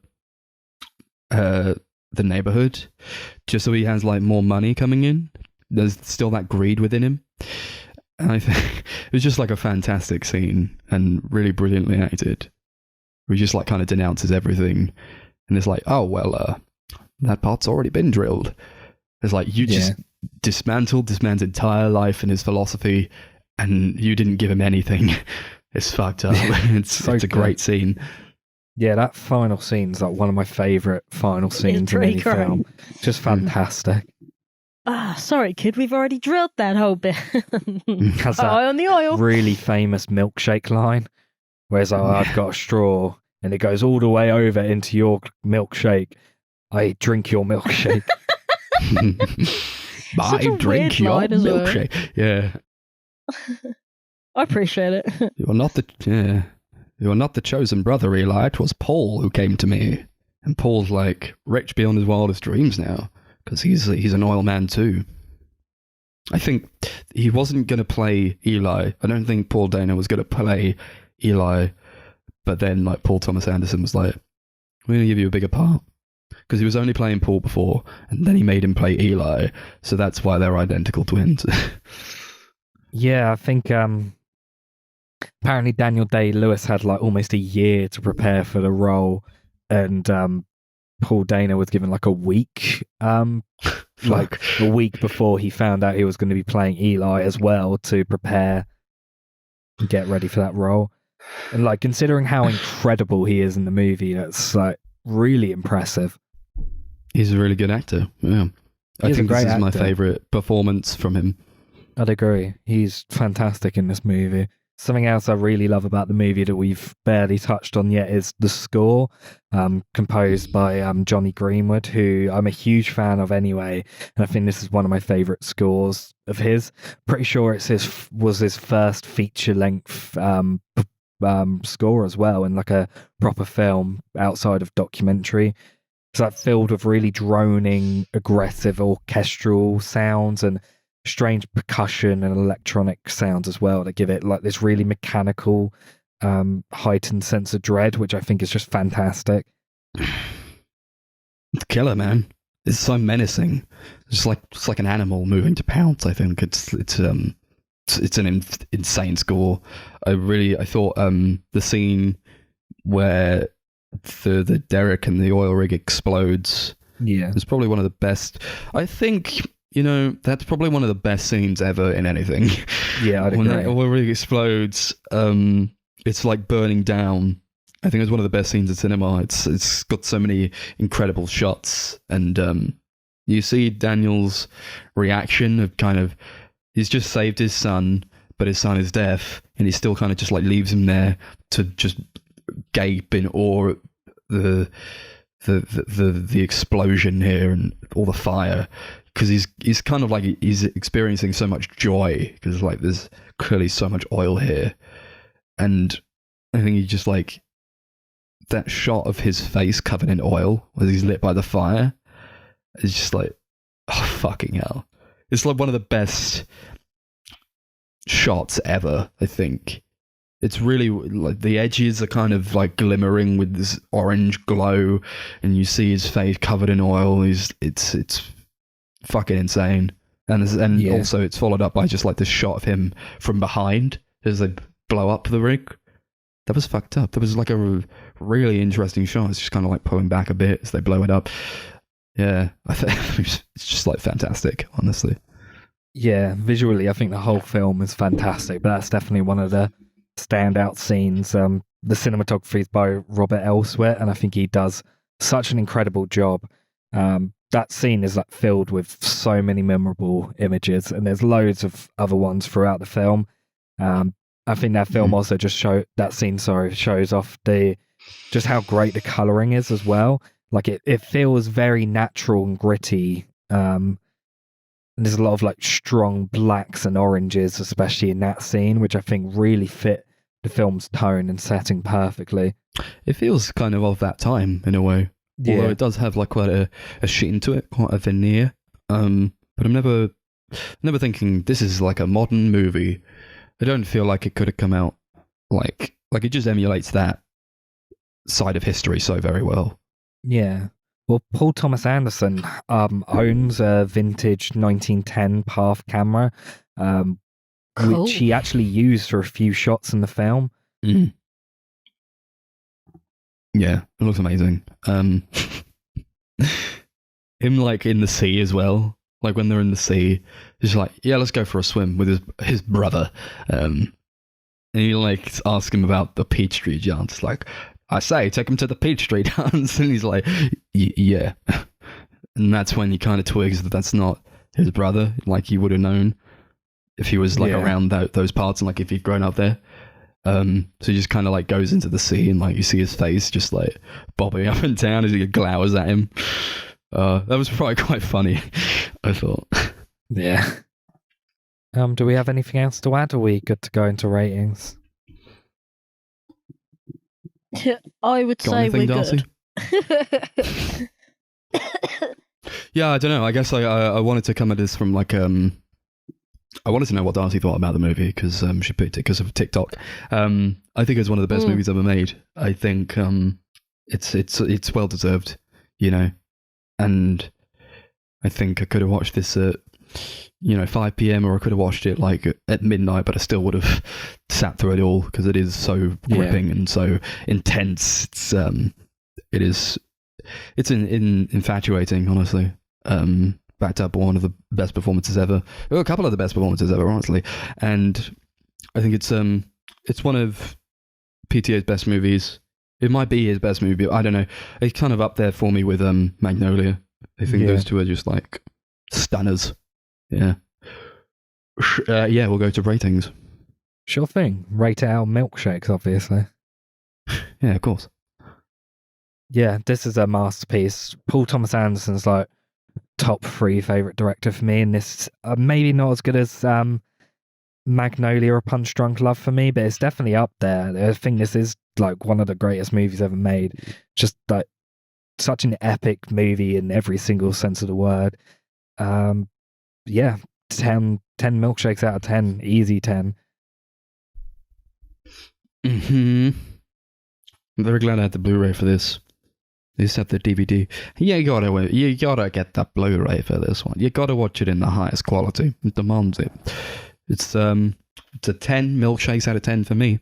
neighborhood, just so he has like more money coming in. There's still that greed within him, and I think it was just like a fantastic scene and really brilliantly acted. He just like kind of denounces everything, and it's like, oh well, that part's already been drilled. It's like, you just dismantled this man's entire life and his philosophy, and you didn't give him anything. It's fucked up. It's a great scene. Yeah, that final scene's like one of my favourite final scenes in any film. Just fantastic. Sorry, kid, we've already drilled that whole bit. Has Eye on the oil. Really famous milkshake line, whereas I've got a straw, and it goes all the way over into your milkshake. I drink your milkshake. I drink your milkshake. Well. Yeah. I appreciate it. You're not the chosen brother, Eli. It was Paul who came to me. And Paul's like rich beyond his wildest dreams now, because he's an oil man too. I think he wasn't going to play Eli. I don't think Paul Dano was going to play Eli. But then like Paul Thomas Anderson was like, we're going to give you a bigger part. Because he was only playing Paul before, and then he made him play Eli. So that's why they're identical twins. Yeah, I think apparently Daniel Day-Lewis had like almost a year to prepare for the role, and Paul Dano was given like a week, like a week before he found out he was going to be playing Eli as well, to prepare and get ready for that role. And like, considering how incredible he is in the movie, that's like really impressive. He's a really good actor. Yeah, I think this is my favourite performance from him. I'd agree. He's fantastic in this movie. Something else I really love about the movie that we've barely touched on yet is the score, composed by Johnny Greenwood, who I'm a huge fan of anyway, and I think this is one of my favourite scores of his. Pretty sure was his first feature-length score as well, in like a proper film outside of documentary. It's like filled with really droning, aggressive orchestral sounds and strange percussion and electronic sounds as well that give it like this really mechanical, heightened sense of dread, which I think is just fantastic. It's killer, man. It's so menacing. It's like an animal moving to pounce. I think it's an insane score. I thought the scene where the derrick and the oil rig explodes, is probably one of the best. I think that's probably one of the best scenes ever in anything. Yeah, I'd When agree. that oil rig explodes, it's like burning down. I think it's one of the best scenes in cinema. It's got so many incredible shots, and you see Daniel's reaction of kind of, he's just saved his son, but his son is deaf, and he still kind of just like leaves him there to just gape in awe at the explosion here and all the fire, because he's kind of like, he's experiencing so much joy because like there's clearly so much oil here, and I think he just like that shot of his face covered in oil as he's lit by the fire is just like, oh fucking hell! It's like one of the best shots ever. I think it's really like the edges are kind of like glimmering with this orange glow, and you see his face covered in oil. It's fucking insane, and Yeah. also it's followed up by just like this shot of him from behind as they blow up the rig. That was fucked up. That was like a really interesting shot. It's just kind of like pulling back a bit as they blow it up. Yeah, I think it's just like fantastic, honestly. Yeah, visually, I think the whole film is fantastic, but that's definitely one of the standout scenes. The cinematography is by Robert Elswit, and I think he does such an incredible job. That scene is like filled with so many memorable images, and there's loads of other ones throughout the film. I think that film also just shows off just how great the coloring is as well. Like it feels very natural and gritty. And there's a lot of like strong blacks and oranges, especially in that scene, which I think really fit the film's tone and setting perfectly. It feels kind of that time in a way, although it does have like quite a sheen to it, quite a veneer. But I'm never thinking this is like a modern movie. I don't feel like it could have come out like it just emulates that side of history so very well. Yeah. Well, Paul Thomas Anderson owns a vintage 1910 Path camera, Cool. which he actually used for a few shots in the film. Mm. Yeah, it looks amazing. Him like in the sea as well. Like when they're in the sea, he's like, "Yeah, let's go for a swim with his brother." And you like ask him about the Peachtree dance. Like, I say, take him to the Peachtree dance, and he's like, "Yeah." And that's when he kind of twigs that that's not his brother. Like he would have known if he was like around those parts, and like if he'd grown up there. So he just kind of like goes into the sea, and like you see his face just like bobbing up and down as he glowers at him. That was probably quite funny, I thought. Yeah. Do we have anything else to add? Or are we good to go into ratings? I would Got say anything, we're Darcy? good. Yeah, I don't know. I guess I wanted to come at this from like I wanted to know what Darcy thought about the movie because she picked it because of TikTok. I think it's one of the best movies ever made. I think it's well deserved, and I think I could have watched this at 5 p.m. or I could have watched it like at midnight, but I still would have sat through it all because it is so gripping and so intense. It's infatuating, honestly. Backed up one of the best performances ever, a couple of the best performances ever, honestly. And I think it's one of PTA's best movies. It might be his best movie. I don't know. It's kind of up there for me with Magnolia. I think those two are just like stunners. Yeah. Yeah, we'll go to ratings. Sure thing. Rate our milkshakes, obviously. Yeah, of course. Yeah, this is a masterpiece. Paul Thomas Anderson's like top 3 favorite director for me, and this maybe not as good as Magnolia or Punch Drunk Love for me, but it's definitely up there. I think this is like one of the greatest movies ever made. Just like such an epic movie in every single sense of the word. Yeah, 10 milkshakes out of 10, easy 10. I'm very glad I had the Blu-ray for this. They just have the DVD. You gotta get that Blu-ray for this one. You gotta watch it in the highest quality. It demands it. It's a 10 milkshakes out of 10 for me.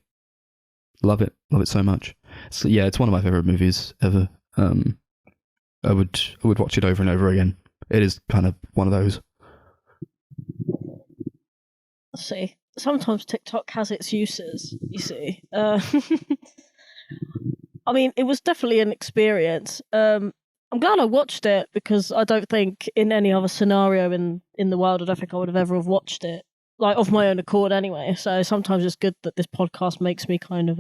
Love it so much. So yeah, it's one of my favorite movies ever. I would watch it over and over again. It is kind of one of those. let's see. Sometimes TikTok has its uses, you see. I mean, it was definitely an experience. I'm glad I watched it because I don't think in any other scenario in the world, I don't think I would have ever have watched it, like of my own accord anyway. So sometimes it's good that this podcast makes me kind of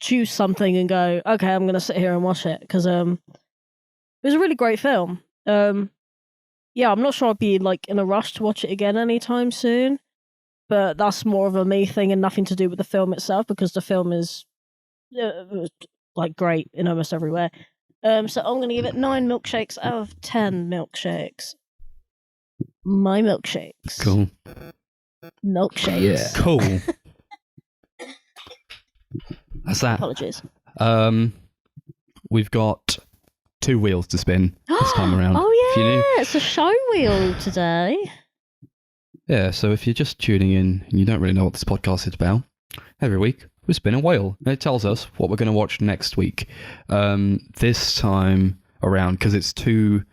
choose something and go, okay, I'm going to sit here and watch it because it was a really great film. Yeah, I'm not sure I'd be like in a rush to watch it again anytime soon, but that's more of a me thing and nothing to do with the film itself because the film is like great in almost every way. So I'm going to give it 9 milkshakes out of 10 milkshakes. My milkshakes. Cool. Milkshakes. Yeah. Cool. That's that. Apologies. We've got 2 wheels to spin this time around. Oh If you knew. yeah, it's a show wheel today. Yeah, so if you're just tuning in and you don't really know what this podcast is about, every week we spin a wheel and it tells us what we're going to watch next week. This time around, because it's two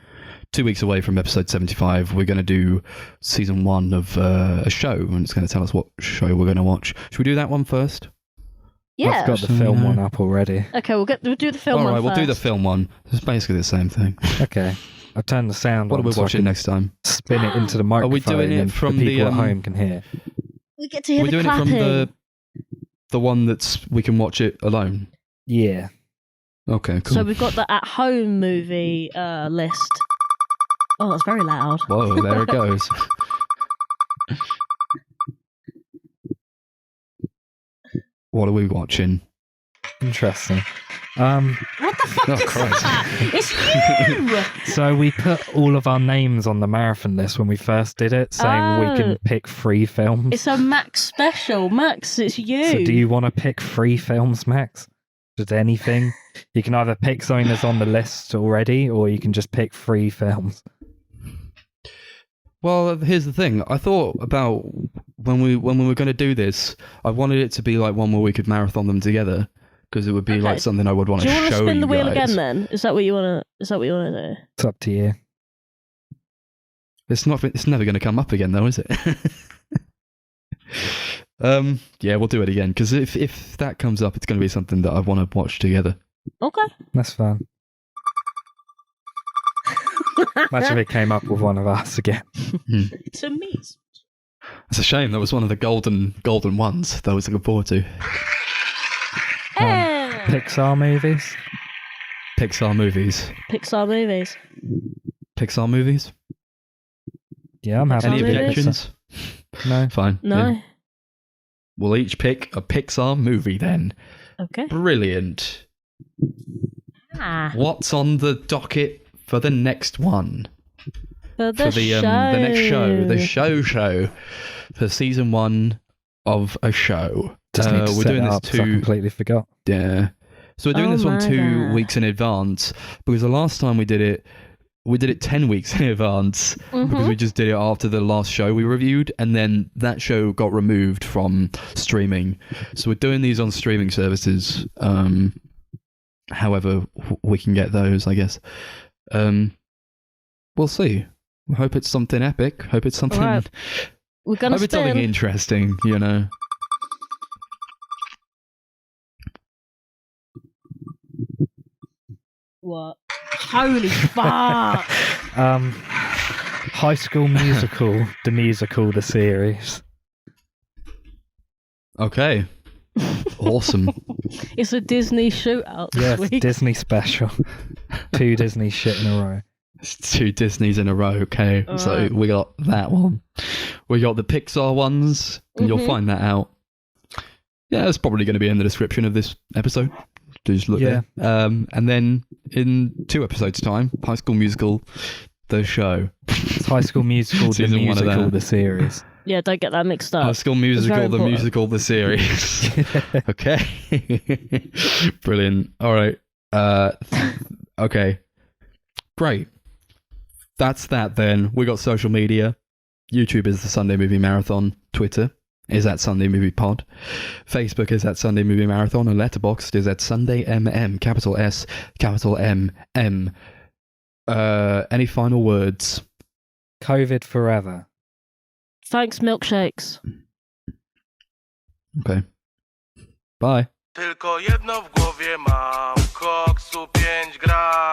weeks away from episode 75, we're going to do season 1 of a show, and it's going to tell us what show we're going to watch. Should we do that one first? Yeah. I've got the film one up already. Okay, we'll do the film All one right, we'll do the first. film one. It's basically the same thing. Okay. I'll turn the sound What on are we so I watching can next time? spin it into the we microphone doing it and from the people the, at home can hear. We get to hear We're the doing clapping. it from the one that's we can watch it alone. Yeah. Okay, cool. So we've got the at-home movie list. Oh, that's very loud. Whoa, there it goes. What are we watching? Interesting. What the fuck Oh, is Christ. that? It's you! So we put all of our names on the marathon list when we first did it, saying we Oh. can pick 3 films. It's a Max special. Max, it's you. So do you want to pick 3 films, Max? Just anything? You can either pick something that's on the list already, or you can just pick 3 films. Well, here's the thing. I thought about when we were going to do this, I wanted it to be like one where we could marathon them together, because it would be Okay. like something I would want Do to you want show to spin the wheel guys. again then? Is that what you want to do? It's up to you. It's never going to come up again, though, is it? Yeah, we'll do it again, because if that comes up, it's going to be something that I want to watch together. Okay. That's fine. Imagine if it came up with one of us again. To me. It's a shame. That was one of the golden ones that I was looking forward to. Pixar movies? Pixar movies. Pixar movies. Pixar movies? Yeah, I'm happy Any to pick objections? Pixar. No. Fine. No. Yeah. We'll each pick a Pixar movie then. Okay. Brilliant. What's on the docket for the next one? For the The next show. The show. For season 1 of a show. Just need to we're set doing it this up 'cause I completely forgot. Yeah. So we're doing this one my 2 God. weeks in advance, because the last time we did it 10 weeks in advance, because we just did it after the last show we reviewed, and then that show got removed from streaming. So we're doing these on streaming services, however we can get those, I guess. We'll see. I hope it's something epic. Hope it's something... Alright. We're gonna hope it's something spin. interesting, you know. What? Holy fuck! High School Musical, the series. Okay. Awesome. It's a Disney shootout this Yes, week. Disney special. 2 Disney shit in a row. It's 2 Disneys in a row, okay. So Alright. we got that one. We got the Pixar ones, and you'll Mhm. find that out. Yeah, it's probably going to be in the description of this episode. Just look Yeah. there. And then in 2 episodes' time, High School Musical, the show. It's High School Musical, the Season 1 of musical, that. the series. Yeah, don't get that mixed High up. School Musical, very the important. musical, the series. Okay. Brilliant. All right. Okay. Great. That's that then. We got social media. YouTube is the Sunday Movie Marathon. Twitter is at Sunday Movie Pod. Facebook is at Sunday Movie Marathon. And Letterboxd is at Sunday MM. Capital S, capital M, M. Any final words? COVID forever. Thanks, milkshakes. Okay. Bye. Tylko jedno w głowie mam, koksu 5 gram.